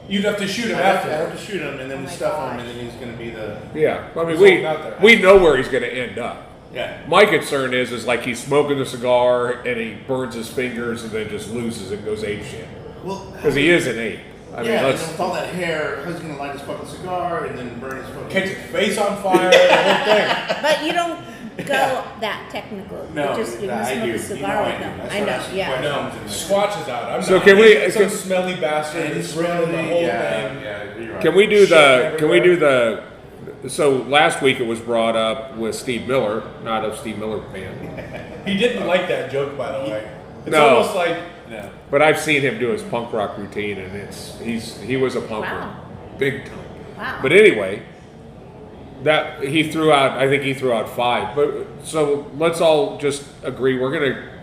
A: You'd have to shoot him
C: I have
A: after.
C: to shoot him, and then
D: Oh
C: we
D: my
C: stuff
D: gosh.
C: him, and then he's going to be the
B: Yeah, I mean
A: There's
B: we
A: something out there.
B: we know where he's going to end up.
C: yeah.
B: My concern is like he's smoking the cigar and he burns his fingers and then just loses and goes ape shit
C: Well,
B: because he is an ape. I mean,
C: yeah,
B: let's.
C: and with all that hair, how's he gonna light his fucking cigar and then burn his fucking...
A: Catch his face on fire, the whole thing.
D: But you don't go that technical.
C: No,
D: you're gonna
C: I
D: smoke
C: do.
D: a cigar
C: I
D: with
C: do.
D: them.
C: That's
D: I
C: what
D: know,
C: I
D: yeah.
A: No, Squatch is out. I'm
B: So
A: not.
B: can we-
A: He's some
B: can-
A: smelly bastard
C: And
A: that's
C: it's
A: ruining the whole
C: yeah,
A: thing.
C: yeah, you're right.
B: Can we do the?
A: Shit
B: Can we do
A: everywhere.
B: the? So last week it was brought up with Steve Miller, not a Steve Miller fan,
A: He didn't like that joke, by the way. It's
B: No.
A: almost like
C: No.
B: but I've seen him do his punk rock routine, and he was a punker,
D: Wow.
B: big time.
D: Wow.
B: But anyway, that he threw out. I think he threw out 5. But so let's all just agree we're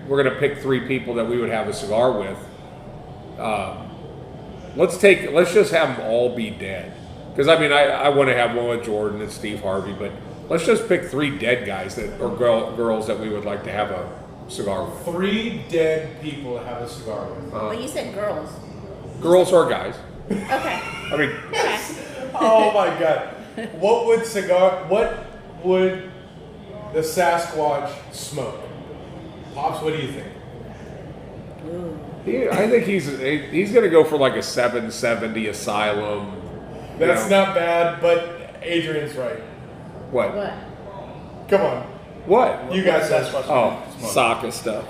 B: gonna pick 3 people that we would have a cigar with. Let's just have them all be dead. Because I mean, I want to have one with Jordan and Steve Harvey, but let's just pick 3 dead guys or girls that we would like to have a cigar with.
A: 3 dead people to have a cigar with.
D: Well, you said girls.
B: Girls or guys.
D: Okay.
B: I mean,
D: Okay.
A: Oh my god. What would the Sasquatch smoke? Pops, what do you think?
D: Ooh.
B: I think he's going to go for like a 770 Asylum. you
A: That's
B: know.
A: not bad, but Adrian's right.
B: What?
D: What?
A: Come on.
B: What?
A: You guys
C: That's
A: said
C: what's
B: Oh,
C: smoke.
B: Saka stuff.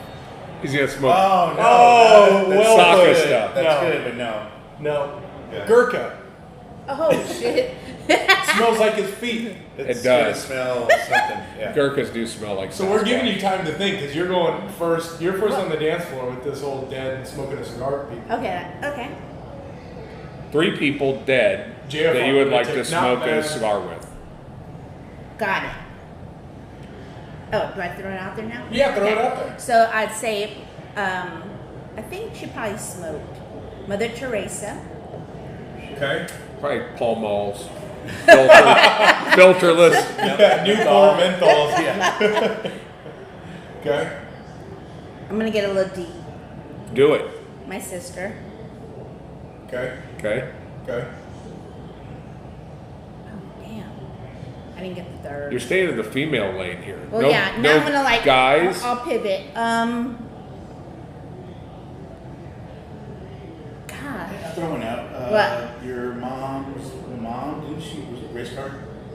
B: He's going to smoke.
C: Oh, no.
A: Oh,
C: that's
A: well
B: Saka
A: put.
B: stuff.
C: That's
A: No.
C: good, but no.
A: No.
C: Yeah.
A: Gurkha.
D: Oh shit.
A: Smells like his feet.
C: It's
B: does.
C: gonna smell something. Yeah.
B: Gurkhas do smell like
A: So we're
B: Sasquatch.
A: giving you time to think because you're going first. You're first on the dance floor with this whole dead and smoking a cigar people.
D: Okay. Okay.
B: 3 people dead
A: JFR
B: that you would like to
A: not
B: smoke a
A: bad.
B: cigar with.
D: Got it. Oh, do I throw it out there now?
A: Yeah, throw it
D: Okay.
A: out there.
D: So I'd say, I think she probably smoked Mother Teresa.
A: Okay.
B: Probably Paul Malls. Filterless.
A: Yeah, Newport menthols. Yeah. Okay.
D: I'm gonna get a little deep.
B: Do it.
D: My sister.
A: Okay.
B: Okay.
A: Okay.
D: Oh damn. I didn't get the third.
B: You're staying in the female lane here.
D: Well,
B: no,
D: yeah. Now
B: no
D: I'm gonna like
B: guys.
D: I'll pivot. God.
C: Throwing out.
D: What?
C: Your mom's mom, didn't she? Was a race car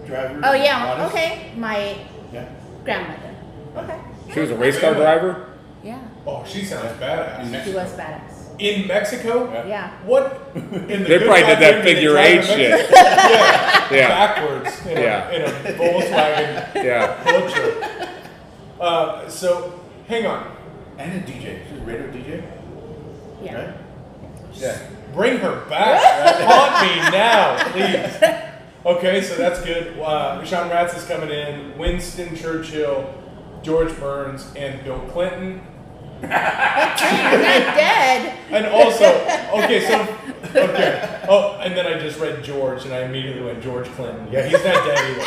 C: driver?
D: Oh yeah.
C: Modest?
D: Okay. My
C: Yeah.
D: grandmother. Okay.
B: She was a race car driver.
D: Yeah.
A: Oh, she sounds badass.
D: She was badass.
A: In Mexico?
C: Yeah.
D: Yeah.
A: What? In the
B: They
A: good
B: probably did
A: times,
B: that
A: they
B: figure
A: drive
B: 8
A: in
B: shit.
A: Mexico? Yeah.
B: Yeah.
A: Backwards. In
B: Yeah.
A: A Volkswagen
B: Yeah.
A: culture. So, hang on.
C: And a DJ. She's a radio DJ.
D: Yeah.
C: Right? Yeah.
A: Bring her back. Haunt me now, please. Okay, so that's good. Sean Ratz is coming in. Winston Churchill, George Burns, and Bill Clinton.
D: I'm not dead.
A: And also, okay. Oh, and then I just read George, and I immediately went George Clinton. Yeah, he's not dead either.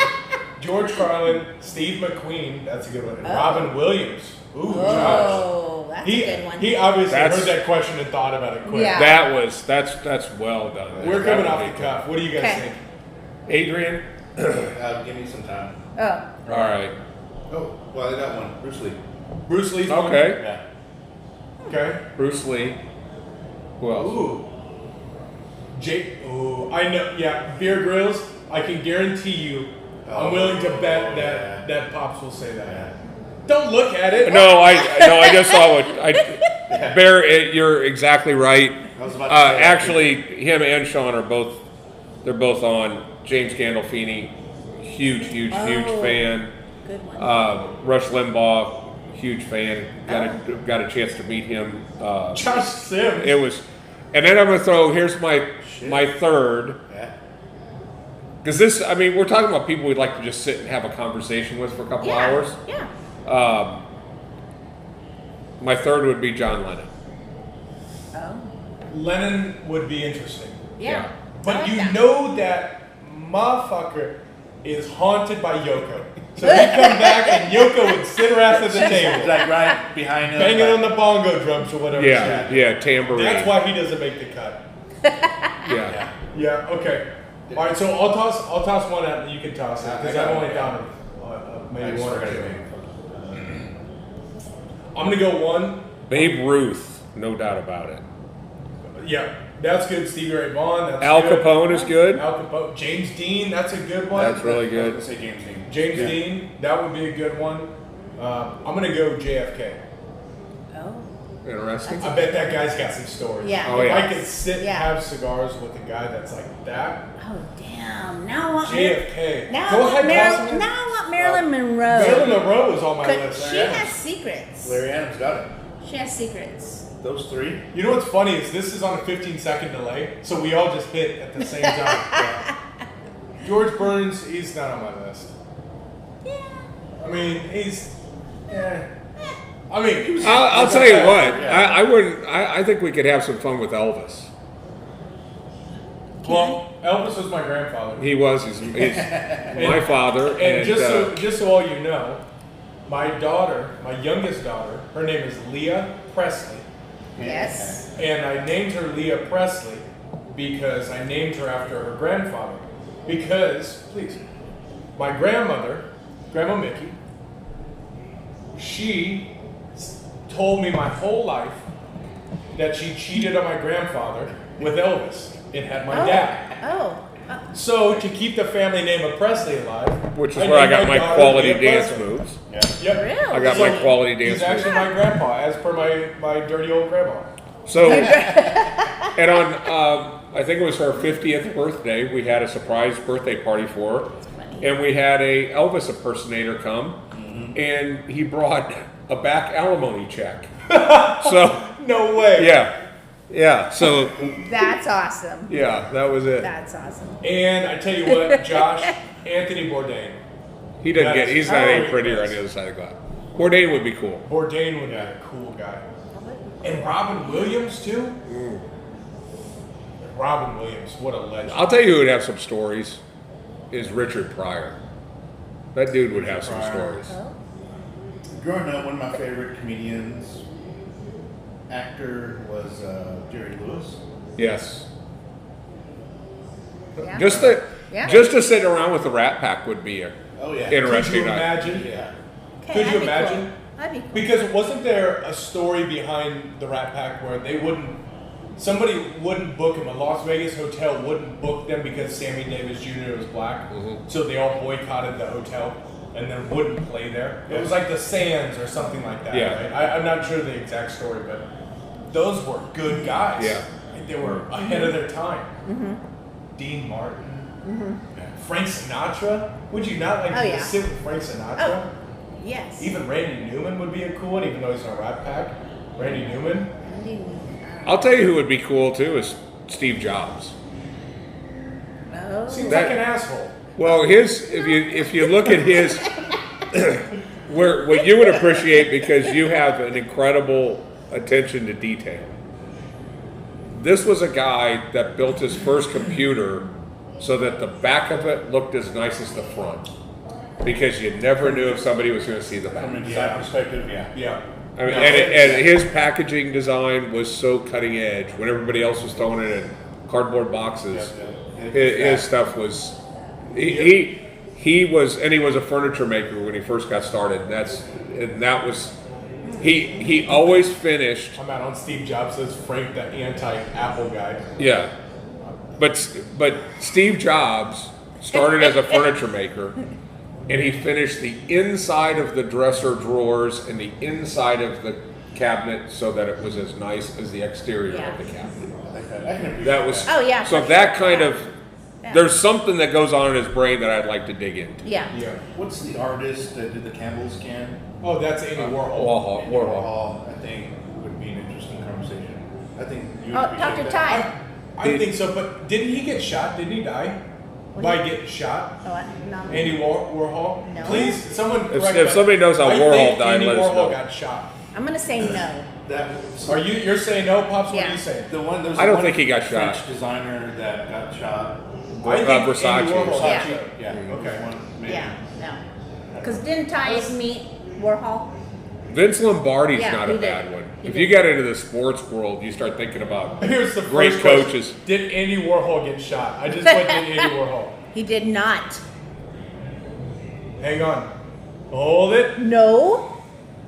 A: George Carlin, Steve McQueen, that's a good one, and Robin Williams. Ooh, Josh.
D: Oh, that's a good one.
A: He obviously
B: That's-
A: heard that question and thought about it quick.
D: Yeah.
B: That's well done.
A: We're
B: That
A: coming
B: would
A: off
B: be
A: the
B: good.
A: cuff. What do you guys
D: Okay.
A: think?
B: Adrian.
C: Give me some time.
D: Oh.
B: All right.
C: Oh, well, I got one. Bruce Lee.
A: Bruce Lee's one?
B: Okay.
C: Yeah.
A: Okay.
B: Bruce Lee. Who else?
A: Ooh. Ooh, I know. Yeah, Beer Grylls. I can guarantee you. I'm willing to bet
C: yeah.
A: that Pops will say that.
C: Yeah.
A: Don't look at it.
B: No, I just saw it. Bear, you're exactly right.
C: I was about to say that.
B: Actually, him and Sean are both. They're both on. James Gandolfini, huge
D: Oh.
B: fan.
D: Good one.
B: Rush Limbaugh, huge fan. Got a chance to meet him.
A: Josh Sims.
B: It was, and then I'm gonna throw. Here's my third.
C: Yeah.
B: Because this, I mean, we're talking about people we'd like to just sit and have a conversation with for a couple
D: yeah.
B: hours.
D: Yeah.
B: My third would be John Lennon.
D: Oh.
A: Lennon would be interesting.
D: Yeah.
A: But
D: I like
A: you
D: that.
A: know that motherfucker is haunted by Yoko. So he'd come back and Yoko would sit her ass at the
C: It's
A: table,
C: like right behind him.
A: banging on the bongo drums or whatever.
B: Yeah, tambourine.
A: That's why he doesn't make the cut.
B: Yeah.
A: Yeah. Okay. All right. So I'll toss one out, and you can toss it because I've only thought of maybe one or two. I'm gonna go one.
B: Babe Ruth, no doubt about it.
A: Yeah, that's good. Stevie Ray Vaughan. That's
B: Al
A: good.
B: Capone is good.
A: Al Capone. James Dean. That's a good one.
B: That's really
C: I
B: good.
C: was gonna say James Dean.
A: James
C: Yeah.
A: Dean. That would be a good one. I'm gonna go JFK.
D: Oh.
B: Interesting.
A: I bet that guy's got some stories.
D: Yeah.
B: Oh,
A: If
B: yeah.
A: I could sit and
D: Yeah.
A: have cigars with a guy that's like that,
D: Oh damn! Now I want
A: JFK.
D: Now
A: Go
D: I want
A: ahead, toss him in.
D: Now I want Marilyn Monroe.
A: Marilyn Monroe is on my
D: 'Cause
A: list.
D: she
A: Yeah.
D: has secrets.
C: Larry Adams got it.
D: She has secrets.
C: Those three.
A: You know what's funny is this is on a 15-second delay, so we all just hit at the same time. Yeah. George Burns, he's not on my list.
D: Yeah.
A: I mean, he's. Yeah. I mean, he was.
B: I'll tell you what.
C: Yeah.
B: I wouldn't. I think we could have some fun with Elvis.
A: Well, Elvis was my grandfather.
B: He was. He's my father.
A: And just so all you know, my daughter, my youngest daughter, her name is Leah Presley.
D: Yes.
A: And I named her Leah Presley because I named her after her grandfather. Because, please, my grandmother, Grandma Mickey, she told me my whole life that she cheated on my grandfather with Elvis and had my dad.
D: Oh.
A: So, to keep the family name of Presley alive,
B: which is where I got
A: named
B: my
A: daughter
B: quality
A: Leah
B: dance
A: Presley.
B: moves.
C: Yeah.
A: Yep.
D: Really?
B: I got my quality dance
A: He's actually
B: moves.
A: my grandpa, as per my dirty old grandma.
B: So, and on I think it was her 50th birthday, we had a surprise birthday party for her,
D: funny.
B: and we had a Elvis impersonator come, and he brought a back alimony check. So,
A: No way.
B: yeah. So,
D: That's awesome.
B: yeah, that was it.
D: That's awesome.
A: And I tell you what, Josh, Anthony Bourdain.
B: He doesn't get. He's not any
A: Oh.
B: prettier on the other side of the glass. Bourdain would be cool.
A: Bourdain would be a cool guy. And Robin Williams, too? Robin Williams, what a legend.
B: I'll tell you who would have some stories. Is Richard Pryor. That dude would have some
C: Pryor.
B: stories.
D: Oh.
C: Growing up, one of my favorite comedians, actor was Jerry Lewis.
B: Yes.
D: Yeah.
B: Just to sit around with the Rat Pack would be a
C: Oh yeah.
A: Could
B: interesting
A: you
B: night.
A: imagine?
C: Yeah.
D: Okay,
A: Could you
D: that'd be
A: imagine?
D: Cool. That'd be cool.
A: Because wasn't there a story behind the Rat Pack where somebody wouldn't book them, a Las Vegas hotel wouldn't book them because Sammy Davis Jr. was black, so they all boycotted the hotel and then wouldn't play there. It was like the Sands or something like that,
B: Yeah.
A: right? I'm not sure the exact story, but those were good guys.
B: Yeah.
A: Like, they were ahead of their time. Dean Martin, Frank Sinatra. Would you not like
D: Oh,
A: to
D: yeah.
A: sit with Frank Sinatra?
D: Oh. Yes.
A: Even Randy Newman would be a cool one, even though he's in a Rat Pack. Randy Newman.
B: I'll tell you who would be cool too is Steve Jobs.
D: Oh.
A: Seems
B: That-
A: like an asshole.
B: Well, if you look at his, what you would appreciate because you have an incredible attention to detail. This was a guy that built his first computer so that the back of it looked as nice as the front, because you never knew if somebody was going to see the
C: From
B: back.
C: an inside perspective, yeah.
A: Yeah.
B: I mean,
A: No,
B: and his packaging design was so cutting edge. When everybody else was throwing it in cardboard boxes,
C: Yeah.
B: his stuff was. He was a furniture maker when he first got started. That was. He always finished.
A: I'm out on Steve Jobs as Frank, the anti-Apple guy.
B: Yeah, but Steve Jobs started as a furniture maker, and he finished the inside of the dresser drawers and the inside of the cabinet so that it was as nice as the exterior
D: Yeah.
B: of the cabinet.
C: I can appreciate
B: That was
D: Oh, yeah,
B: So
D: for
B: that
D: sure.
B: kind
D: Yeah.
B: of
D: Yeah.
B: there's something that goes on in his brain that I'd like to dig into.
D: Yeah.
A: Yeah.
C: What's the artist that did the Campbell's can?
A: Oh, that's Andy Warhol.
B: Warhol.
C: Warhol, I think, would be an interesting conversation. I think you would
D: Oh,
C: appreciate
D: talk to
C: that.
D: Ty.
A: I think so, but didn't he get shot? Didn't he die? By getting shot?
D: Oh, no.
A: Andy Warhol?
D: No.
A: Please, someone
B: If
A: correct that.
B: somebody knows how
A: I
B: Warhol
A: think
B: died,
A: Andy
B: let us
A: Warhol
B: know.
A: got shot.
D: I'm gonna say no.
C: That
A: Are you're saying no, Pops? What
D: Yeah.
A: are you saying?
C: the one? There was
B: I don't
C: one
B: think he got
C: French
B: shot.
C: designer that got shot.
A: I think
B: Versace.
A: Andy Warhol got
D: Yeah.
A: shot.
C: Yeah.
A: Okay.
C: there was one, maybe.
D: Yeah, no. Because didn't Ty meet Warhol?
B: Vince Lombardi's
D: Yeah,
B: not
D: he
B: a
D: did.
B: bad one.
D: He
B: If
D: did.
B: you get into the sports world, you start thinking about
A: Here's the
B: great
A: first question.
B: coaches.
A: Did Andy Warhol get shot? I just went to Andy Warhol.
D: He did not.
A: Hang on. Hold it.
D: No.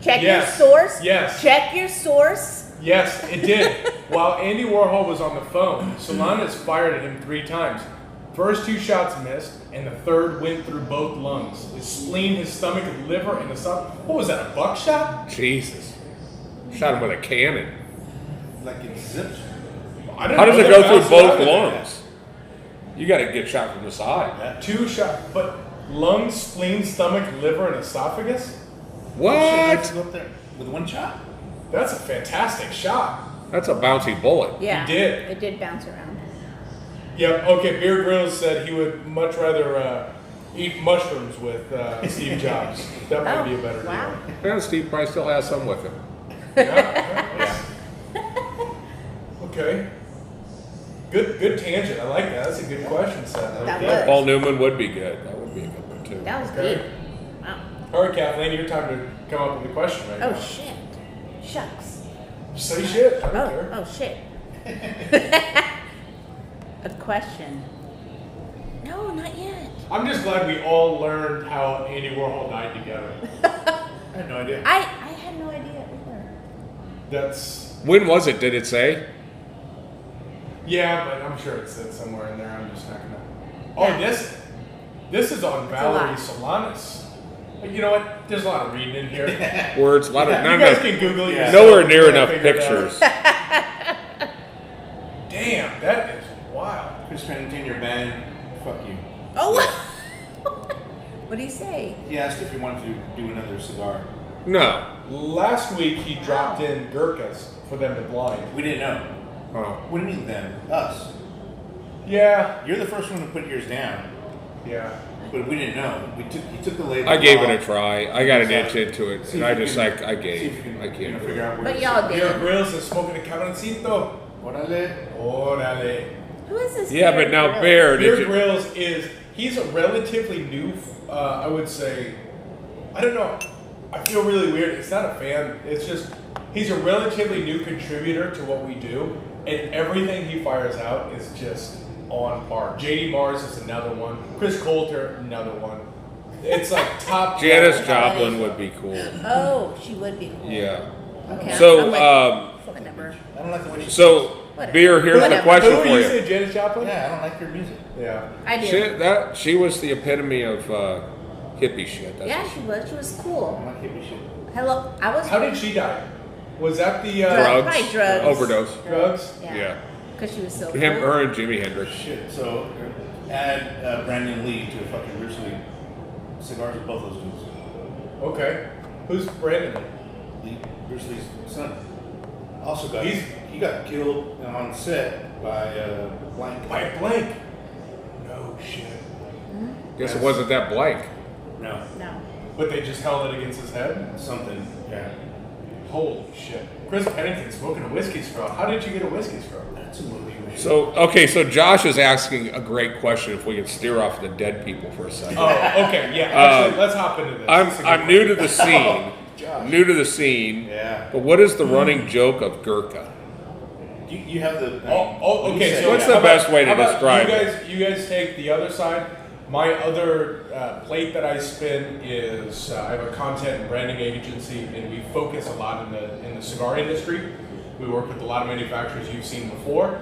D: Check
A: Yes.
D: your source.
A: Yes.
D: Check your source.
A: Yes, it did. While Andy Warhol was on the phone, Solanas fired at him 3 times. First 2 shots missed, and the third went through both lungs. His spleen, his stomach, his liver, and the stomach. What was that, a buckshot?
B: Jesus. Shot him with a cannon.
C: Like it zipped.
A: I don't
B: How
A: know,
B: does it
A: they
B: go
A: bounced
B: through
A: out
B: both
A: of there.
B: lungs? You got to get shot from the side.
C: Yeah.
A: 2 shots, but lungs, spleen, stomach, liver, and esophagus?
B: What?
C: Go up there with 1 shot.
A: That's a fantastic shot.
B: That's a bouncy bullet.
D: Yeah.
A: He did.
D: It did bounce around.
A: Yep, okay, Beer Grylls said he would much rather eat mushrooms with Steve Jobs. That might be a better
D: Wow.
B: And Steve probably still has some with him.
A: deal. Yeah. Okay. Good tangent. I like that. That's a good question, Seth.
D: That
A: Okay.
D: was.
B: Paul Newman would be good. That would be a good one too.
D: That was
A: Okay.
D: deep. Wow.
A: All right, Kathleen, your time to come up with a question right
D: Oh
A: now.
D: shit. Shucks.
A: Say shit. I don't care.
D: Oh shit. A question. No, not yet.
A: I'm just glad we all learned how Andy Warhol died together.
C: I had no idea.
D: I had no idea either.
A: That's
B: When was it? Did it say?
A: yeah, but I'm sure it's somewhere in there. I'm just not gonna. Oh,
D: Yeah.
A: this is on
D: It's a
A: Valerie
D: lot.
A: Solanas. You know what? There's a lot of reading in here.
B: Words. A lot of
A: You
B: not
A: guys
B: enough.
A: can Google it.
C: Yeah.
A: yourself
B: Nowhere
A: and
B: near
A: try to
B: enough
A: figure it out.
B: pictures.
A: Damn, that is wild.
C: Chris Pennington, your band, fuck you.
D: Oh. What do you say?
C: He asked if he wanted to do another cigar.
B: No.
A: Last week he dropped in Gurkhas for them to blind.
C: We didn't know.
B: Oh.
C: What do you mean them? Us.
A: Yeah,
C: You're the first one to put yours down,
A: yeah.
C: but we didn't know. He took the label.
B: I gave it a
C: off.
B: try. I got an inch into it,
C: See
B: and
C: if
B: I
C: you
B: just
C: can-
B: I
C: see if
B: gave.
C: you can,
B: I can't do
C: figure
B: it.
C: out where
D: But
C: it's-
D: y'all did.
A: Beer Grylls is smoking a cabroncito.
C: Orale.
A: Orale.
D: Who is this?
B: Yeah,
D: Bear
B: but now
D: Grylls?
B: Bear,
A: Beer
B: did you?
A: Grylls he's a relatively new, I would say, I don't know, I feel really weird. It's not a fan, it's just, he's a relatively new contributor to what we do, and everything he fires out is just on par. JD Mars is another one, Chris Coulter, another one. It's like top.
B: Janis
A: level.
B: Joplin would be cool.
D: Oh, she would be cool.
B: Yeah.
D: Okay.
B: So,
D: Whatever.
C: I don't like the way you.
B: So,
D: Whatever.
B: Beer, here's the
D: Whatever.
B: question
A: Who
B: for
A: you
B: you.
A: say, Janis Joplin?
C: Yeah, I don't like your music.
A: Yeah.
D: I do.
B: She was the epitome of hippie shit. That's
D: Yeah,
B: what
D: she was. She was
C: I
D: cool.
C: don't like hippie shit.
D: Hello. I was.
A: How did she die? Was that the
D: Drugs.
B: drugs,
D: Probably drugs.
B: overdose.
A: drugs?
B: Yeah.
D: Because she was so
B: Him,
D: cool.
B: her, and Jimi Hendrix.
C: Shit. So add Brandon Lee to fucking Bruce Lee. Cigars with both those dudes.
A: Okay. Who's Brandon?
C: Lee, Bruce Lee's son. Also got
A: He's-
C: he got killed on set by blank.
A: By blank. No shit.
B: Guess it wasn't that blank.
C: No,
D: No.
A: But they just held it against his head?
C: something. Yeah.
A: Holy shit. Chris Pennington smoking a whiskey straw. How did you get a whiskey straw?
C: That's a movie, man.
B: So, okay, so Josh is asking a great question if we could steer off the dead people for a second.
A: Oh, okay, yeah. Actually, let's hop into this. This is a
B: I'm
A: good
B: new
A: one.
B: to the scene.
C: Josh.
B: New to the scene.
C: Yeah.
B: But what is the running joke of Gurkha?
C: You have the.
A: Oh,
C: when you
A: okay.
C: say
A: So
B: What's
C: that-
B: the
A: how about-
B: best way to
A: how about
B: describe
A: you guys take the other side. My other plate that I spin is I have a content and branding agency, and we focus a lot in the cigar industry. We work with a lot of manufacturers you've seen before.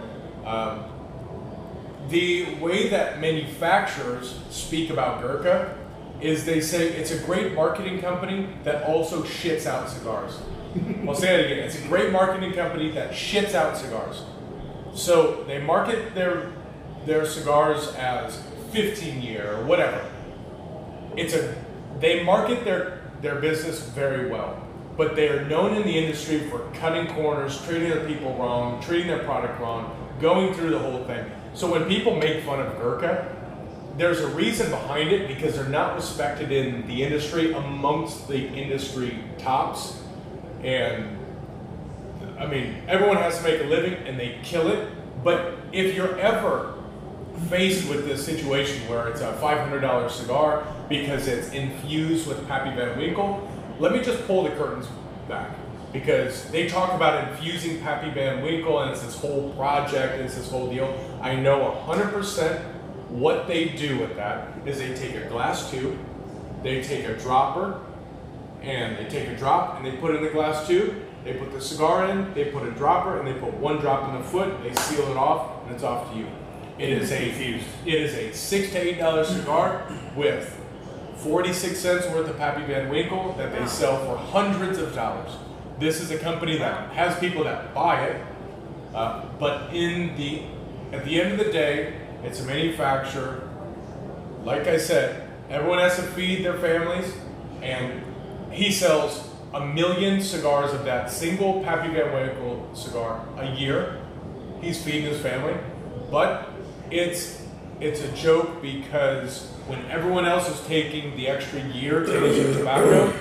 A: The way that manufacturers speak about Gurkha is they say it's a great marketing company that also shits out cigars. I'll say it again. It's a great marketing company that shits out cigars. So they market their cigars as 15-year or whatever. They market their business very well, but they are known in the industry for cutting corners, treating their people wrong, treating their product wrong, going through the whole thing. So when people make fun of Gurkha, there's a reason behind it because they're not respected in the industry amongst the industry tops. And I mean, everyone has to make a living and they kill it. But if you're ever faced with this situation where it's a $500 cigar because it's infused with Pappy Van Winkle, let me just pull the curtains back. Because they talk about infusing Pappy Van Winkle and it's this whole project, and it's this whole deal. I know 100% what they do with that is they take a glass tube, they take a dropper, and they take a drop and they put it in the glass tube, They put the cigar in, they put a dropper, and they put one drop in the foot. They seal it off, and it's off to you. It is a $6 to $8 cigar with 46 cents worth of Pappy Van Winkle that they sell for hundreds of dollars. This is a company that has people that buy it, but at the end of the day, it's a manufacturer. Like I said, everyone has to feed their families, and he sells 1 million cigars of that single Pappy Van Winkle cigar a year. He's feeding his family, but it's a joke because when everyone else is taking the extra year to use tobacco,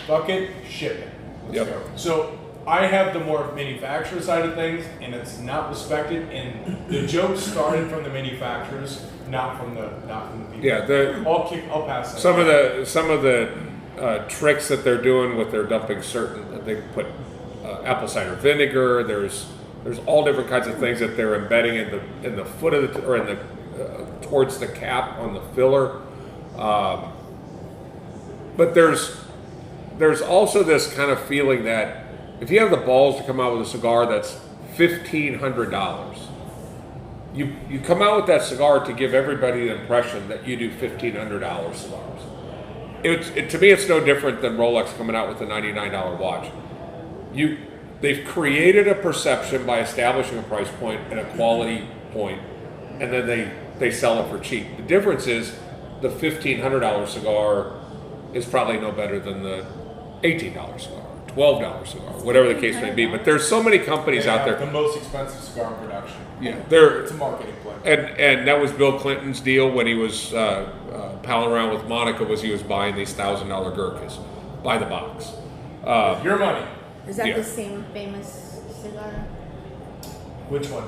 A: fuck it, ship it.
B: Yep.
A: So I have the more manufacturer side of things, and it's not respected. And the joke started from the manufacturers, not from the people.
B: Yeah,
A: I'll pass that.
B: some of the tricks that they're doing with their dumping they put apple cider vinegar. There's all different kinds of things that they're embedding in the foot of or in the towards the cap on the filler. But there's also this kind of feeling that if you have the balls to come out with a cigar that's $1,500, you come out with that cigar to give everybody the impression that you do $1,500 cigars. To me, it's no different than Rolex coming out with a $99 watch. They've created a perception by establishing a price point and a quality point, and then they sell it for cheap. The difference is the $1,500 cigar is probably no better than the $18 cigar, $12 cigar, whatever the case may be. But there's so many companies out there.
A: The most expensive cigar in production.
B: Yeah,
A: it's a marketing play.
B: And that was Bill Clinton's deal when he was palling around with Monica. He was buying these $1,000 Gurkhas by the box.
A: Your money.
D: Is that
B: Yeah.
D: the same famous cigar
A: Which one?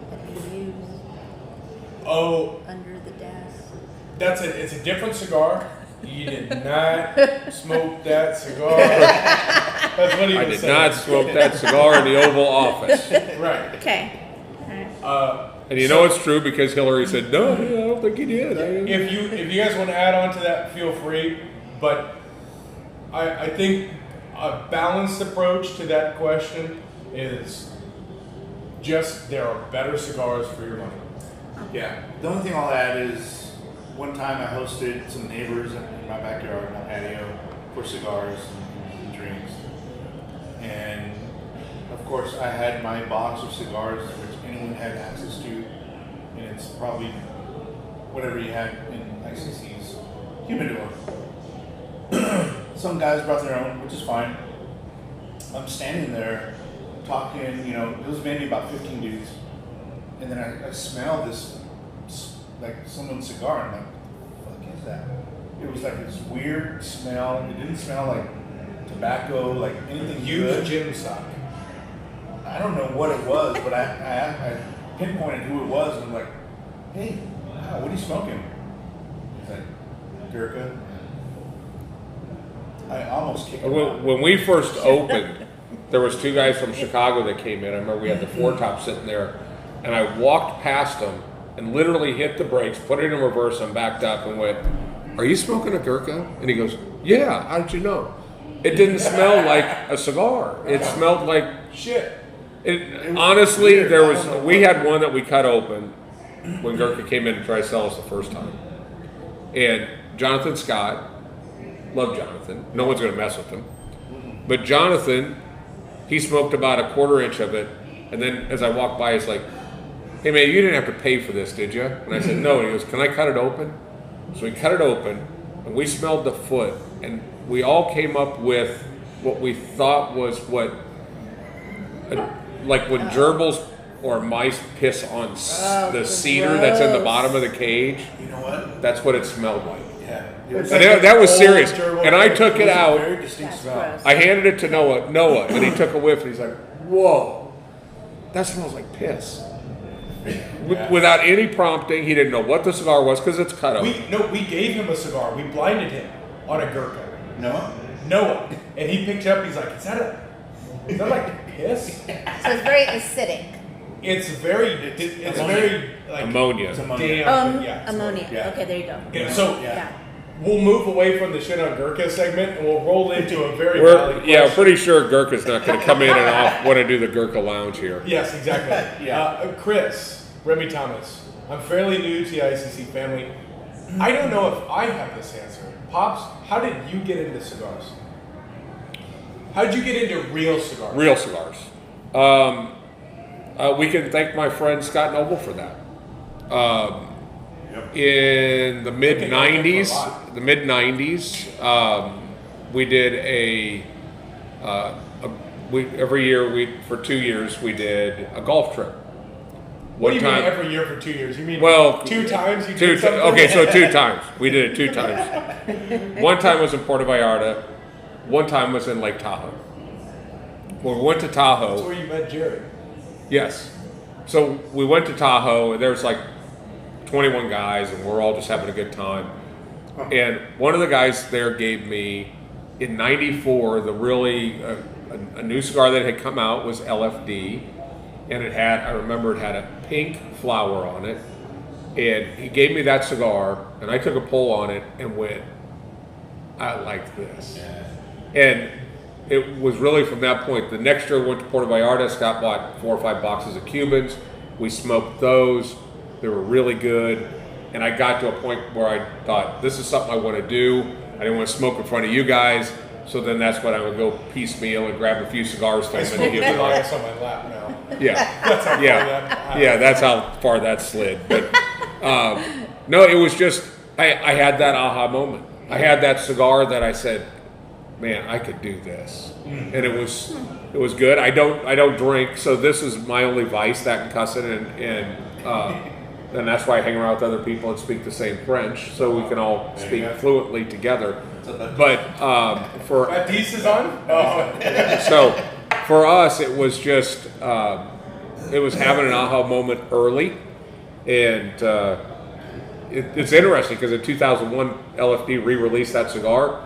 D: that you use
A: Oh,
D: under the desk?
A: it's a different cigar. You did not smoke that cigar. That's what he
B: I
A: was
B: did
A: saying.
B: not smoke that cigar in the Oval Office.
A: Right.
D: Okay. All right.
B: And you know it's true because Hillary said, no, I don't think he did.
A: If you guys want to add on to that, feel free. But I think a balanced approach to that question is just there are better cigars for your money.
C: Yeah. The only thing I'll add is one time I hosted some neighbors in my backyard, my patio, for cigars and drinks. And of course, I had my box of cigars, which anyone had access to, and it's probably whatever you had in ICC's humidor. Some guys brought their own, which is fine. I'm standing there talking, it was maybe about 15 dudes, and then I smelled this, like someone's cigar, and I'm like, what the fuck is that? It was like this weird smell. It didn't smell like tobacco, like anything good.
A: Huge gym sock.
C: I don't know what it was, but I pinpointed who it was, and I'm like, hey, wow, what are you smoking? He's like, Gurkha. I almost kicked him out.
B: When we first opened, there was two guys from Chicago that came in. I remember we had the four top sitting there, and I walked past them and literally hit the brakes, put it in reverse, and backed up and went, are you smoking a Gurkha? And he goes, yeah, how did you know? It didn't smell like a cigar. It smelled like
A: Shit.
B: honestly,
C: weird.
B: we had one that we cut open when Gurkha came in to try to sell us the first time. And Jonathan Scott, love Jonathan, no one's going to mess with him. But Jonathan, he smoked about a quarter inch of it, and then as I walked by, he's like, hey man, you didn't have to pay for this, did you? And I said, no. And he goes, can I cut it open? So we cut it open, and we smelled the foot, and we all came up with what we thought was like when gerbils or mice piss on the cedar that's in the bottom of the cage.
C: You know what?
B: That's what it smelled like.
C: Yeah.
A: It's
B: And
A: like
B: that was
A: old
B: serious.
A: gerbil.
B: And I took it out.
C: Very distinct
D: That's
C: smell.
D: gross.
B: I handed it to Noah, and he took a whiff, and he's like, whoa, that smells like piss. Without any prompting, he didn't know what the cigar was because it's cut open.
A: We gave him a cigar. We blinded him on a Gurkha.
C: Noah?
A: And he picked it up. He's like, is that like piss?
D: So it's very acidic.
A: It's very like
B: Ammonia.
C: It's ammonia.
A: damn. Yeah.
D: Ammonia.
C: Yeah.
D: Okay, there you go.
A: Yeah, so
D: Yeah.
A: we'll move away from the shit on Gurkha segment and we'll roll into a very valid question.
B: I'm pretty sure Gurkha's not going to come in and want to do the Gurkha lounge here.
A: Yes, exactly. Chris, Remy Thomas, I'm fairly new to the ICC family. I don't know if I have this answer. Pops, how did you get into cigars? How did you get into real cigars?
B: Real cigars. We can thank my friend Scott Noble for that. In the mid '90s, we did every year for 2 years we did a golf trip.
A: What do you mean every year for 2 years? You mean 2 times?
B: Okay, so 2 times. We did it 2 times. One time was in Puerto Vallarta. One time was in Lake Tahoe. When we went to Tahoe.
A: That's where you met Jerry.
B: Yes. So we went to Tahoe, and there's like 21 guys, and we're all just having a good time. And one of the guys there gave me, in '94, the really a new cigar that had come out was LFD, and I remember it had a pink flower on it. And he gave me that cigar, and I took a pull on it and went, I like this. And it was really from that point. The next year we went to Puerto Vallarta. Scott bought 4 or 5 boxes of Cubans. We smoked those. They were really good. And I got to a point where I thought, this is something I want to do. I didn't want to smoke in front of you guys. So then that's when I would go piecemeal and grab a few cigars from them and give them
A: on my lap now.
B: Yeah, that's how far that slid. But no, it was just, I had that aha moment. I had that cigar that I said, man, I could do this, and it was good. I don't drink, so this is my only vice, that and cussing, and that's why I hang around with other people and speak the same French, so we can all speak fluently together. But for
A: Baptiste is on.
B: So for us, it was just it was having an aha moment early, and it's interesting because in 2001, LFD re-released that cigar.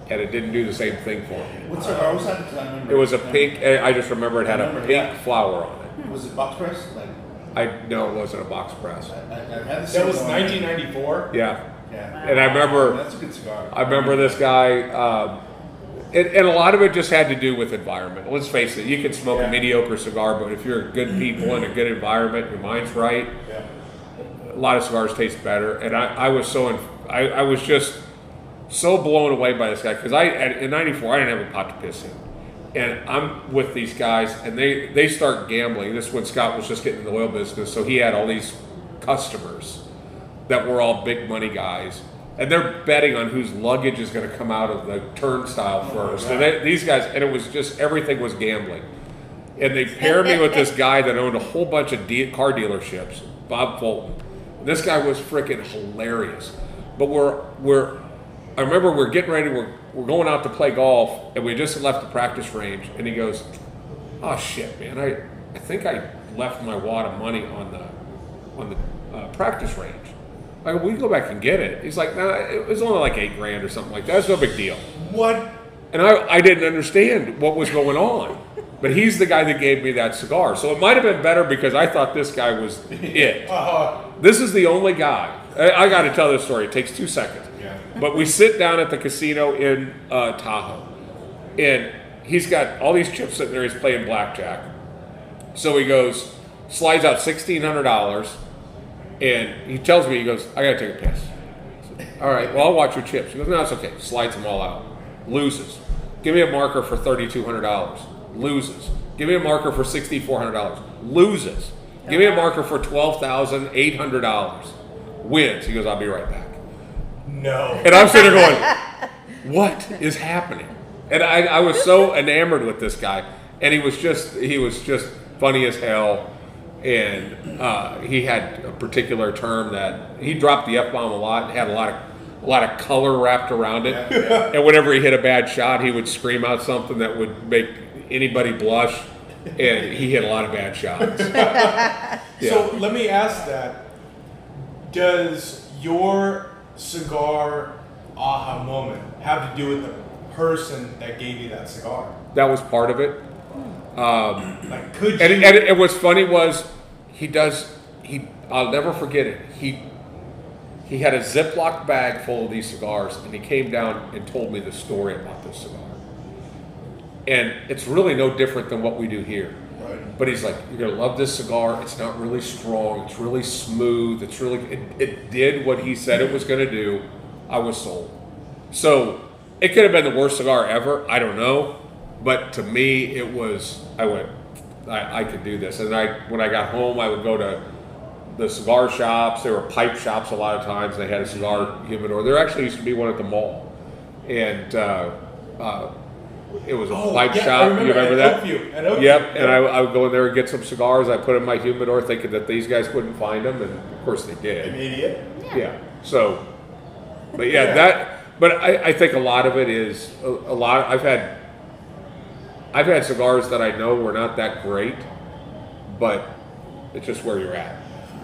B: And it didn't do the same thing for me.
C: What cigar was that? Because I remember
B: it was a pink. I just remember it had a pink flower on it.
C: Was it box press?
B: No, it wasn't a box press.
A: That was 1994.
B: Yeah. And I remember
C: that's a good cigar.
B: I remember this guy, and a lot of it just had to do with environment. Let's face it, you can smoke a mediocre cigar, but if you're good people in a good environment, your mind's right, a lot of cigars taste better. And I was just so blown away by this guy, because in '94 I didn't have a pot to piss in, and I'm with these guys, and they start gambling. This is when Scott was just getting in the oil business, so he had all these customers that were all big money guys, and they're betting on whose luggage is going to come out of the turnstile first. And these guys, and it was just, everything was gambling. And they paired me with this guy that owned a whole bunch of car dealerships, Bob Fulton. This guy was freaking hilarious. But I remember we're getting ready, we're going out to play golf, and we just left the practice range, and he goes, oh shit, man, I think I left my wad of money on the practice range. I go, we can go back and get it. He's like, nah, it was only like $8,000 or something like that. It's no big deal.
A: What?
B: And I didn't understand what was going on. But he's the guy that gave me that cigar. So it might have been better because I thought this guy was it. This is the only guy. I got to tell this story. It takes 2 seconds.
A: Yeah.
B: But we sit down at the casino in Tahoe. And he's got all these chips sitting there. He's playing blackjack. So he goes, slides out $1,600. And he tells me, he goes, I got to take a piss. Said, all right, well, I'll watch your chips. He goes, no, it's okay. Slides them all out. Loses. Give me a marker for $3,200. Loses. Give me a marker for $6,400. Loses. Give me a marker for $12,800. Wins. He goes, I'll be right back.
A: No.
B: And I'm sitting there going, what is happening? And I was so enamored with this guy. And he was just funny as hell. And he had a particular term that he dropped the F-bomb a lot, and had a lot of color wrapped around it.
C: Yeah.
B: And whenever he hit a bad shot, he would scream out something that would make anybody blush. And he hit a lot of bad shots.
A: So let me ask that. Does your cigar aha moment have to do with the person that gave you that cigar?
B: That was part of it.
A: Could you?
B: And what's funny was I'll never forget it. He had a Ziploc bag full of these cigars, and he came down and told me the story about this cigar. And it's really no different than what we do here.
C: Right.
B: But he's like, you're gonna love this cigar. It's not really strong. It's really smooth. It did what he said it was gonna do. I was sold. So it could have been the worst cigar ever. I don't know. But to me, it was. I could do this. And when I got home, I would go to the cigar shops. There were pipe shops a lot of times. They had a cigar humidor. There actually used to be one at the mall, and it was a pipe shop. You remember that?
A: At Oakview.
B: Yep. And I would go in there and get some cigars. I put in my humidor, thinking that these guys wouldn't find them, and of course they did.
A: An idiot.
B: Yeah. So, but yeah, that. But I think a lot of it is a lot. I've had cigars that I know were not that great, but it's just where you're at.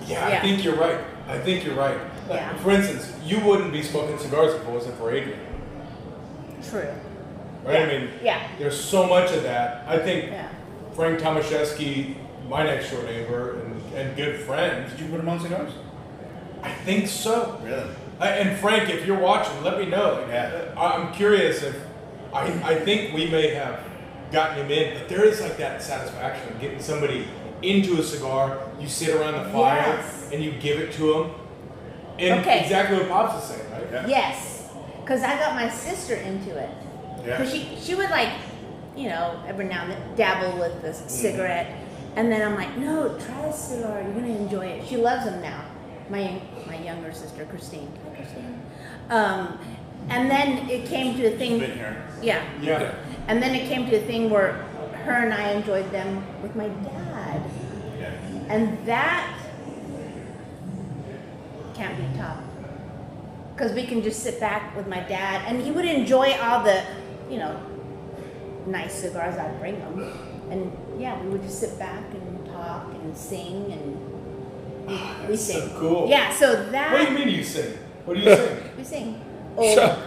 A: Yeah,
D: Yeah.
A: I think you're right. Like,
D: Yeah.
A: for instance, you wouldn't be smoking cigars if it wasn't for Adrian.
D: True.
A: Right? I mean,
D: Yeah.
A: there's so much of that. I think
D: Yeah.
A: Frank Tomaszewski, my next door neighbor and good friend,
C: Did you put them on cigars?
A: I think so.
C: Really?
A: And Frank, if you're watching, let me know. Like,
C: Yeah.
A: I'm curious if I think we may have gotten him in, but there is like that satisfaction of getting somebody into a cigar. You sit around the fire
D: Yes.
A: and you give it to them. And
D: Okay.
A: exactly what Pops is saying, right?
C: Yeah.
D: Yes, because I got my sister into it.
C: Yeah.
D: Because she would like, every now and then dabble with the cigarette, and then I'm like, no, try a cigar. You're gonna enjoy it. She loves them now. My younger sister, Christine. Hi, Christine. And then it came to a thing.
C: Been here.
D: Yeah.
A: Yeah.
D: And then it came to a thing where her and I enjoyed them with my dad,
C: Yeah.
D: and that can't be topped. Because we can just sit back with my dad, and he would enjoy all the, nice cigars I'd bring him. And yeah, we would just sit back and talk and sing, and we
A: That's
D: sing.
A: so cool.
D: Yeah, so that.
A: What do you mean you sing? What do you sing?
D: We sing.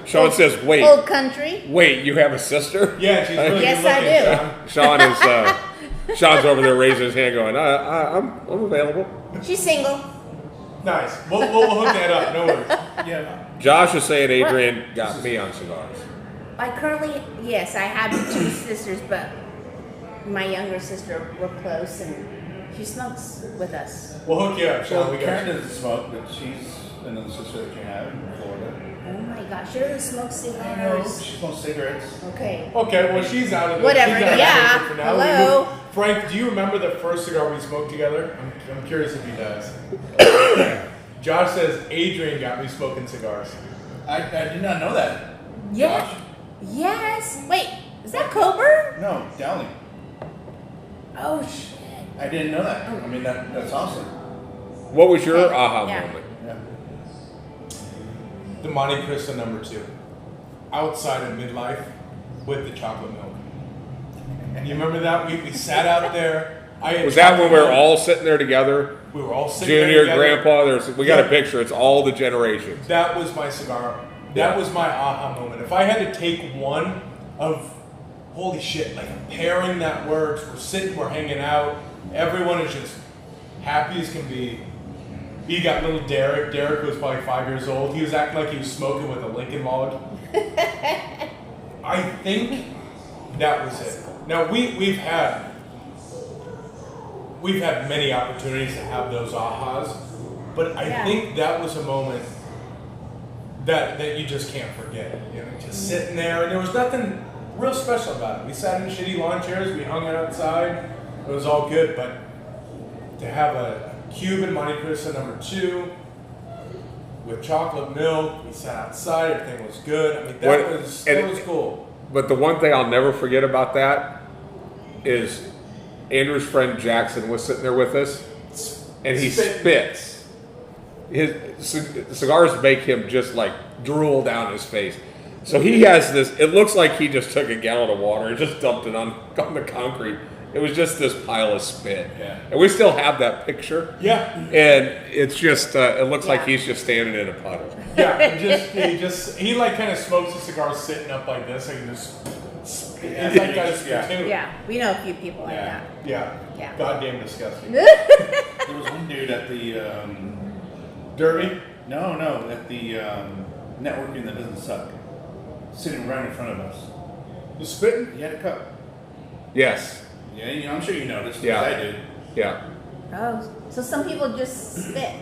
B: Sean says, "Wait,
D: Old country.
B: wait, you have a sister?"
A: Yeah, she's really
D: Yes,
A: good
D: I
A: looking,
D: do.
A: Sean.
B: Sean is Sean's over there raising his hand, going, "I'm available."
D: She's single.
A: Nice. We'll hook that up. No worries.
C: Yeah.
B: Josh is saying Adrian got me on cigars.
D: I currently, yes, I have two sisters, but my younger sister, we're close, and she smokes with us.
A: We'll hook you up, Sean.
C: So
A: We
C: Karen
A: got you.
C: doesn't smoke, but she's another sister that you have in Florida.
D: Oh my gosh, she doesn't smoke
C: I know.
D: cigars.
C: She smokes cigarettes.
D: Okay.
A: Okay, well, she's out of the
D: Whatever,
A: she's out of
D: yeah.
A: the picture for now. We
D: Hello.
A: move- Frank, do you remember the first cigar we smoked together? I'm curious if he does. Josh says Adrian got me smoking cigars.
C: I did not know that.
D: Yeah.
C: Josh?
D: Yes. Wait, is that Coburn?
C: No, Dowling.
D: Oh shit.
C: I didn't know that. I mean, that's awesome.
B: What was your aha
D: Yeah.
B: moment?
C: Yeah.
A: The Monte Cristo #2, outside of midlife with the chocolate milk. And you remember that? We sat out there.
B: Was that when we were all sitting there together?
A: We were all sitting there
B: Junior,
A: together.
B: Grandpa. We got a
A: Yeah.
B: picture. It's all the generations.
A: That was my cigar. That was my aha moment. If I had to take one of, holy shit, like pairing that works, we're sitting, we're hanging out, everyone is just happy as can be. You got little Derek. Derek was probably 5 years old. He was acting like he was smoking with a Lincoln log. I think that was it. Now we've had many opportunities to have those ahas, but I
D: Yeah.
A: think that was a moment that you just can't forget. Just sitting there, and there was nothing real special about it. We sat in shitty lawn chairs, we hung out outside, it was all good. But to have a Cuban Monte Cristo #2 with chocolate milk, we sat outside, everything was good. I mean, that was cool.
B: But the one thing I'll never forget about that is Andrew's friend Jackson was sitting there with us, and he spits. His cigars make him just like drool down his face. So he has this. It looks like he just took a gallon of water and just dumped it on the concrete. It was just this pile of spit.
C: Yeah.
B: And we still have that picture.
A: Yeah.
B: And it's just. It looks like
D: Yeah.
B: he's just standing in a puddle.
A: Yeah, he like kind of smokes a cigar sitting up like this, and just it's like got a spittoon.
D: Yeah, we know a few people like
C: Yeah.
A: Yeah.
D: Yeah.
A: Goddamn disgusting.
C: There was one dude at the
A: Derby?
C: No, at the networking that doesn't suck. Sitting right in front of us.
A: The spitting?
C: He had a cup.
B: Yes.
C: Yeah, I'm sure you noticed.
B: Yeah.
C: I did.
B: Yeah.
D: Oh, so some people just spit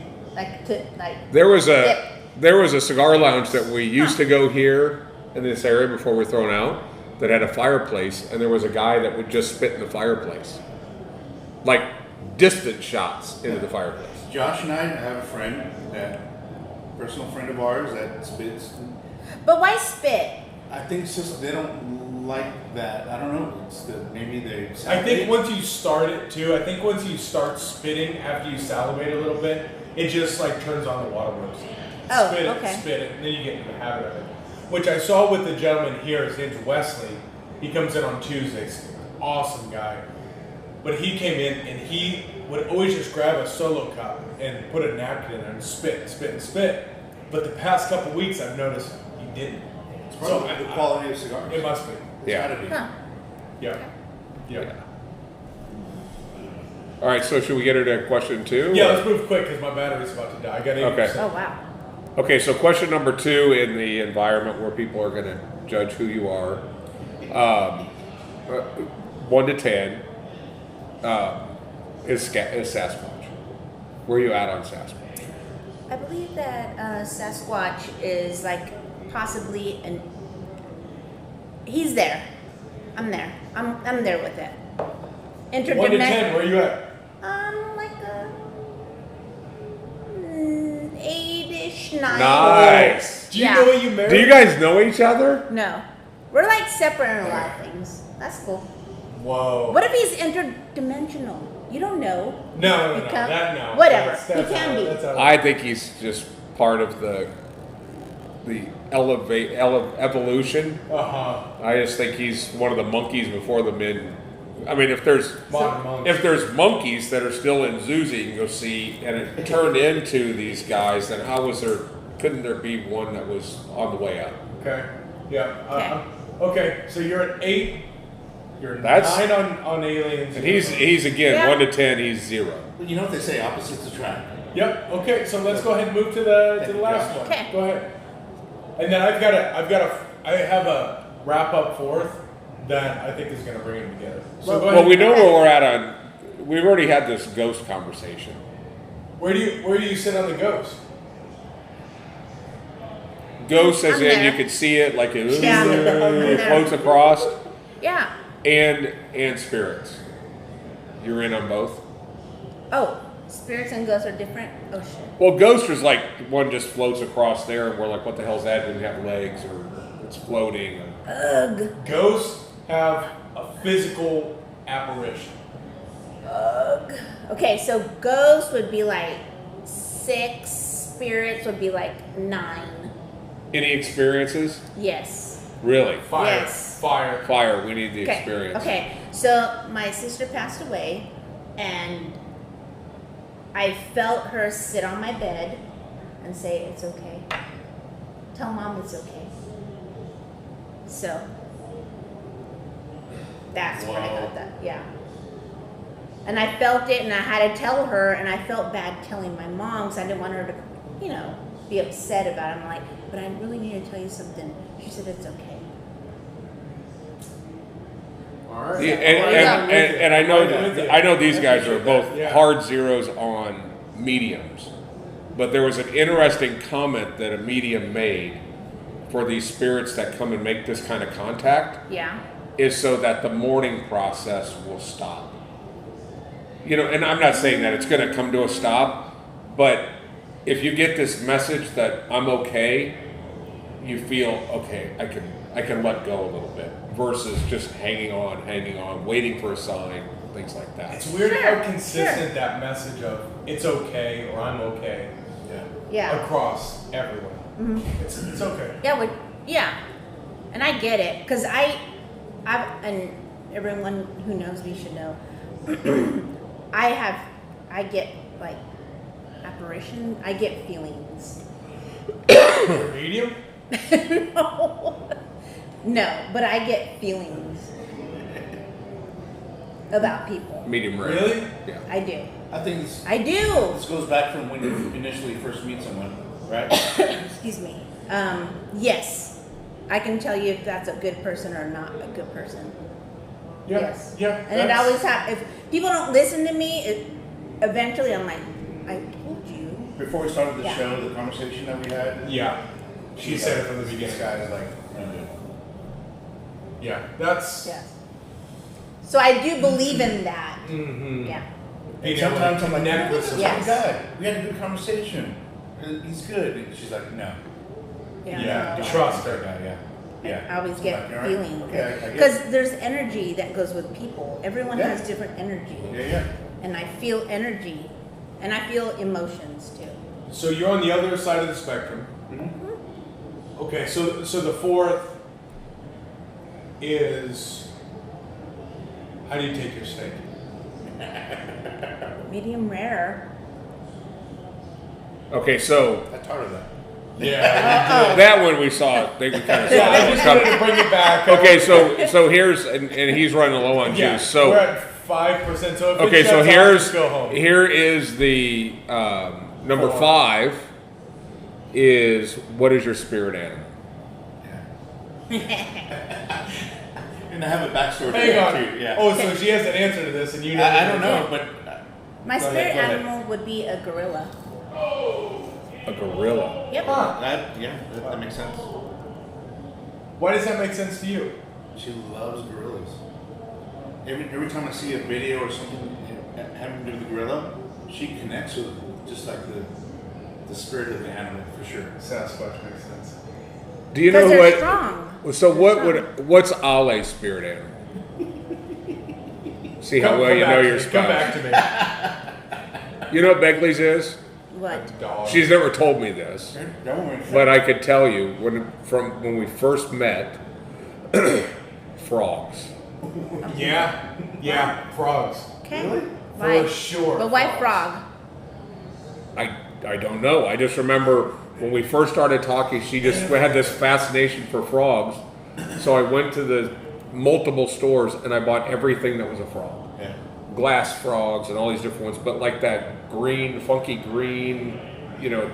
B: There was a cigar lounge that we used to go here in this area before we were thrown out that had a fireplace, and there was a guy that would just spit in the fireplace, like distant shots into the fireplace.
C: Josh and I have a friend, personal friend of ours that spits.
D: But why spit?
C: I think it's just they don't like that. I don't know. It's maybe they.
A: I think once you start it too, I think once you start spitting after you salivate a little bit, it just like turns on the waterworks.
D: Oh,
A: spit
D: okay.
A: it, and then you get into the habit of it. Which I saw with the gentleman here, his name's Wesley. He comes in on Tuesdays. Awesome guy. But he came in and he would always just grab a solo cup and put a napkin in there and spit. But the past couple weeks I've noticed he didn't.
C: It's probably the quality of cigars.
A: It must be.
B: Yeah.
C: It's gotta be.
D: Huh.
A: Yeah.
B: All right, so should we get into question 2?
A: Yeah, let's move quick because my battery's about to die. I got 80%.
B: Okay.
D: Oh wow.
B: Okay, so question number 2 in the environment where people are going to judge who you are. 1 to 10 is Sasquatch. Where are you at on Sasquatch?
D: I believe that Sasquatch is like possibly he's there. I'm there. I'm there with it.
A: 1 to 10, where are you at?
D: Like a 8-ish, 9.
B: Nice.
A: Do you know what you married?
B: Do you guys know each other?
D: No. We're like separate in a lot of things. That's cool.
A: Whoa.
D: What if he's interdimensional? You don't know.
A: No.
D: Become-
A: That no.
D: Whatever.
A: That's
D: He can be.
A: That's
B: I think he's just part of the evolution. I just think he's one of the monkeys before the men. I mean, if there's monkeys that are still in zoos that you can go see, and it turned into these guys, then couldn't there be one that was on the way up?
A: Okay. Yeah. Okay. So you're at 8. You're
B: That's-
A: 9 on aliens.
B: And he's again
D: Yeah.
B: 1 to 10. He's 0.
C: You know what they say? Opposites attract.
A: Yep. Okay. So let's go ahead and move to the last one.
D: Okay.
A: Go ahead. And then I have a wrap up 4th that I think is going to bring them together. So go ahead.
B: Well, we know where we're at on. We've already had this ghost conversation.
A: Where do you sit on the ghost?
B: Ghosts, as
D: I'm
B: in
D: there.
B: you could see it like it
D: Yeah.
B: floats across,
D: Yeah.
B: and spirits. You're in on both.
D: Oh, spirits and ghosts are different? Oh shit.
B: Well, ghost is like one just floats across there, and we're like, what the hell's that? Didn't have legs, or it's floating.
D: Ugh.
A: Ghosts have a physical apparition.
D: Ugh. Okay, so ghosts would be like 6, spirits would be like 9.
B: Any experiences?
D: Yes.
B: Really?
A: Fire.
D: Yes.
B: Fire. We need the experience.
D: Okay, so my sister passed away, and I felt her sit on my bed and say, "It's okay. Tell mom it's okay." So that's where I got that. Yeah. And I felt it, and I had to tell her, and I felt bad telling my mom because I didn't want her to, be upset about it. I'm like, but I really need to tell you something. She said, "It's okay."
A: All right.
B: Yeah, and I know these guys are both
A: Yeah.
B: hard zeros on mediums, but there was an interesting comment that a medium made for these spirits that come and make this kind of contact
D: Yeah.
B: is so that the mourning process will stop. And I'm not saying that it's going to come to a stop, but if you get this message that I'm okay, you feel okay. I can let go a little bit versus just hanging on, waiting for a sign, things like that.
A: It's weird
D: Sure,
A: how consistent that message of "it's okay" or "I'm okay"
D: Yeah.
A: across everyone.
D: Mhm.
A: It's okay.
D: Yeah, and I get it because and everyone who knows me should know. I get like apparition. I get feelings.
A: You're a medium?
D: No, but I get feelings about people.
B: Medium rare.
A: Really?
B: Yeah.
D: I do.
C: I think
D: I do.
C: this goes back from when you initially first meet someone. right?
D: Excuse me. Yes, I can tell you if that's a good person or not a good person.
A: Yeah.
D: Yes.
A: Yeah.
D: And it always happens. If people don't listen to me, eventually I'm like, I told you.
C: Before we started the
D: Yeah.
C: show, the conversation that we had,
A: Yeah. She said it from the beginning.
C: this guy is like, no good.
A: Yeah. That's.
D: Yes. So I do believe in that.
A: Mm-hmm.
D: Yeah.
A: Being
C: And sometimes I'm like,
A: connect with
C: this
D: Yes.
C: guy. We had a good conversation. He's good. And she's like, no.
A: Yeah,
C: don't
A: trust
C: that
A: her.
C: guy. Yeah. Yeah.
D: I always get
C: Like, all right,
D: feeling
C: okay, I get it.
D: because there's energy that goes with people. Everyone
C: Yeah.
D: has different energy,
C: Yeah.
D: and I feel energy, and I feel emotions too.
A: So you're on the other side of the spectrum.
C: Mm-hmm.
A: Okay, so the fourth is, how do you take your steak?
D: Medium rare.
B: Okay, so
C: I taught her that.
A: Yeah.
B: that one we saw. I think we kind of
A: Yeah,
B: saw
A: I
B: that
A: just
B: one
A: wanted
B: coming.
A: to bring it back.
B: Okay, so here's and he's running low on
A: Yeah,
B: juice. So
A: we're at 5%. So if
B: okay,
A: it
B: so
A: shuts off, just go home.
B: here is the number 5 is what is your spirit animal?
C: And I have a backstory to
A: Hang
C: that
A: on.
C: too. Yeah.
A: Oh, so she has an answer to this, and you know.
C: I don't know, but
D: My
C: Go
D: spirit
C: ahead, go ahead.
D: animal would be a gorilla.
B: A gorilla.
D: Yep.
C: that makes sense.
A: Why does that make sense to you?
C: She loves gorillas. Every time I see a video or something having to do with the gorilla, she connects with just like the spirit of the animal for sure.
A: Sasquatch makes sense.
B: Do you know
D: Because they're
B: what?
D: strong.
B: So
D: They're
B: what
D: strong.
B: what's Ale's spirit animal? See how well you know your
A: Come back
B: spouse.
A: to me.
B: You know what Begley's is?
D: What?
A: Dog.
B: She's never told me this,
C: That woman,
B: but I could tell you when we first met. Frogs.
A: Yeah, frogs.
D: Okay.
C: Really?
D: Why?
A: For sure.
D: But why
A: frogs.
D: frog?
B: I don't know. I just remember when we first started talking, she just had this fascination for frogs. So I went to the multiple stores and I bought everything that was a frog.
C: yeah.
B: Glass frogs and all these different ones, but like that green, funky green,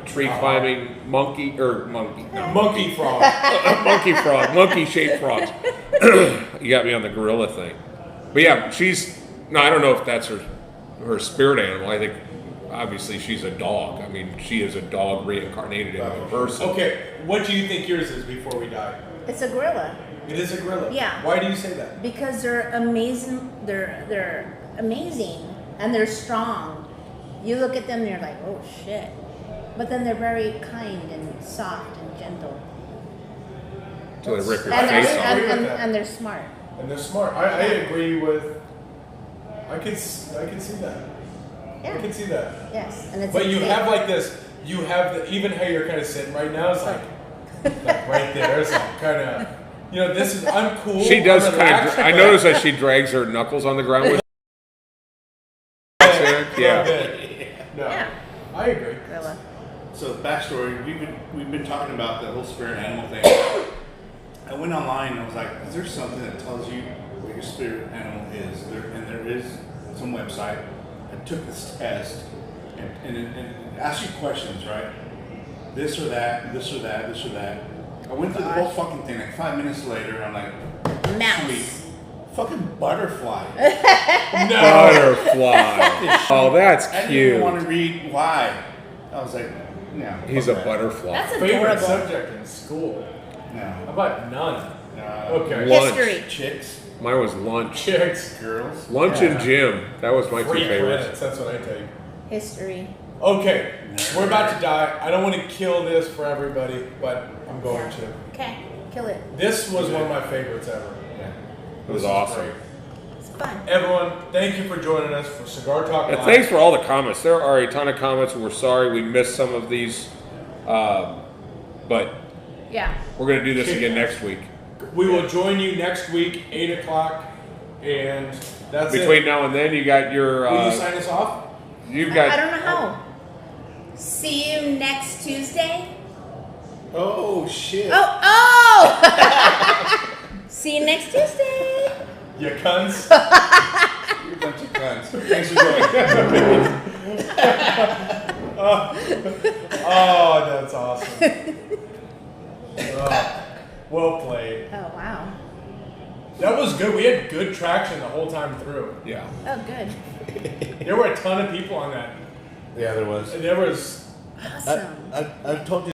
B: tree climbing monkey. No,
A: Monkey frog.
B: monkey frog, monkey shaped frogs. You got me on the gorilla thing. But yeah, I don't know if that's her spirit animal. I think obviously she's a dog. I mean, she is a dog reincarnated into a person.
A: Okay, what do you think yours is before we die?
D: It's a gorilla.
A: It is a gorilla.
D: Yeah.
A: Why do you say that?
D: Because they're amazing. They're amazing and they're strong. You look at them and you're like, oh shit. But then they're very kind and soft and gentle.
B: So they rip your
D: And
B: face
D: they're,
B: off.
A: agree with that.
D: and they're smart.
A: And they're smart. I agree with. I can see that. I
D: Yeah.
A: can see that.
D: Yes. And it's
A: But you
D: insane.
A: have like this. You have even how you're kind of sitting right now is like right there. It's like kind of. This is. I'm cool.
B: She does
A: I'm
B: kind of.
A: relaxed,
B: I
A: but-
B: notice that she drags her knuckles on the ground with. Yeah.
A: No.
D: Yeah.
A: I agree.
D: Gorilla.
C: So backstory, we've been talking about the whole spirit animal thing. I went online and I was like, is there something that tells you what your spirit animal is? There is some website. I took this test and it asks you questions, right? This or that, this or that, this or that. I went through the whole fucking thing. Like 5 minutes later, I'm like,
D: Mouse.
C: sweet. Fucking butterfly.
A: No.
B: Butterfly. Oh, that's
C: I didn't
B: cute.
C: even want to read why. I was like, no.
B: He's a
C: fuck that.
B: butterfly.
D: That's
A: Favorite
D: adorable.
A: subject in school? How
C: No.
A: about none? Okay.
B: Lunch.
D: History.
C: Chicks,
B: Mine was lunch.
A: Chicks.
C: girls.
B: Lunch and gym. That was my two
A: Free
B: favorites.
A: credits. That's what I tell you.
D: History.
A: Okay, we're about to die. I don't want to kill this for everybody, but I'm going to.
D: Okay. Kill it.
A: This was one of my favorites ever.
C: Yeah.
B: It was
A: This is
B: awesome.
A: great.
D: It's fun.
A: Everyone, thank you for joining us for Cigar Talk
B: And
A: Live.
B: thanks for all the comments. There are a ton of comments, and we're sorry we missed some of these. But
D: Yeah.
B: we're going to do this again next week.
A: We will join you next week, 8 o'clock, and that's
B: Between
A: it.
B: now and then, you got your.
A: Will you sign us off?
B: You've
D: I
B: got.
D: don't know how. See you next Tuesday.
C: Oh shit.
D: Oh! See you next Tuesday.
A: You cunts.
C: You're a bunch of cunts. Thanks for joining.
A: Oh, that's awesome. Well played.
D: Oh, wow.
A: That was good. We had good traction the whole time through.
B: Yeah.
D: Oh, good.
A: There were a ton of people on that.
E: Yeah, there was.
A: There was
D: Awesome.
E: I've told you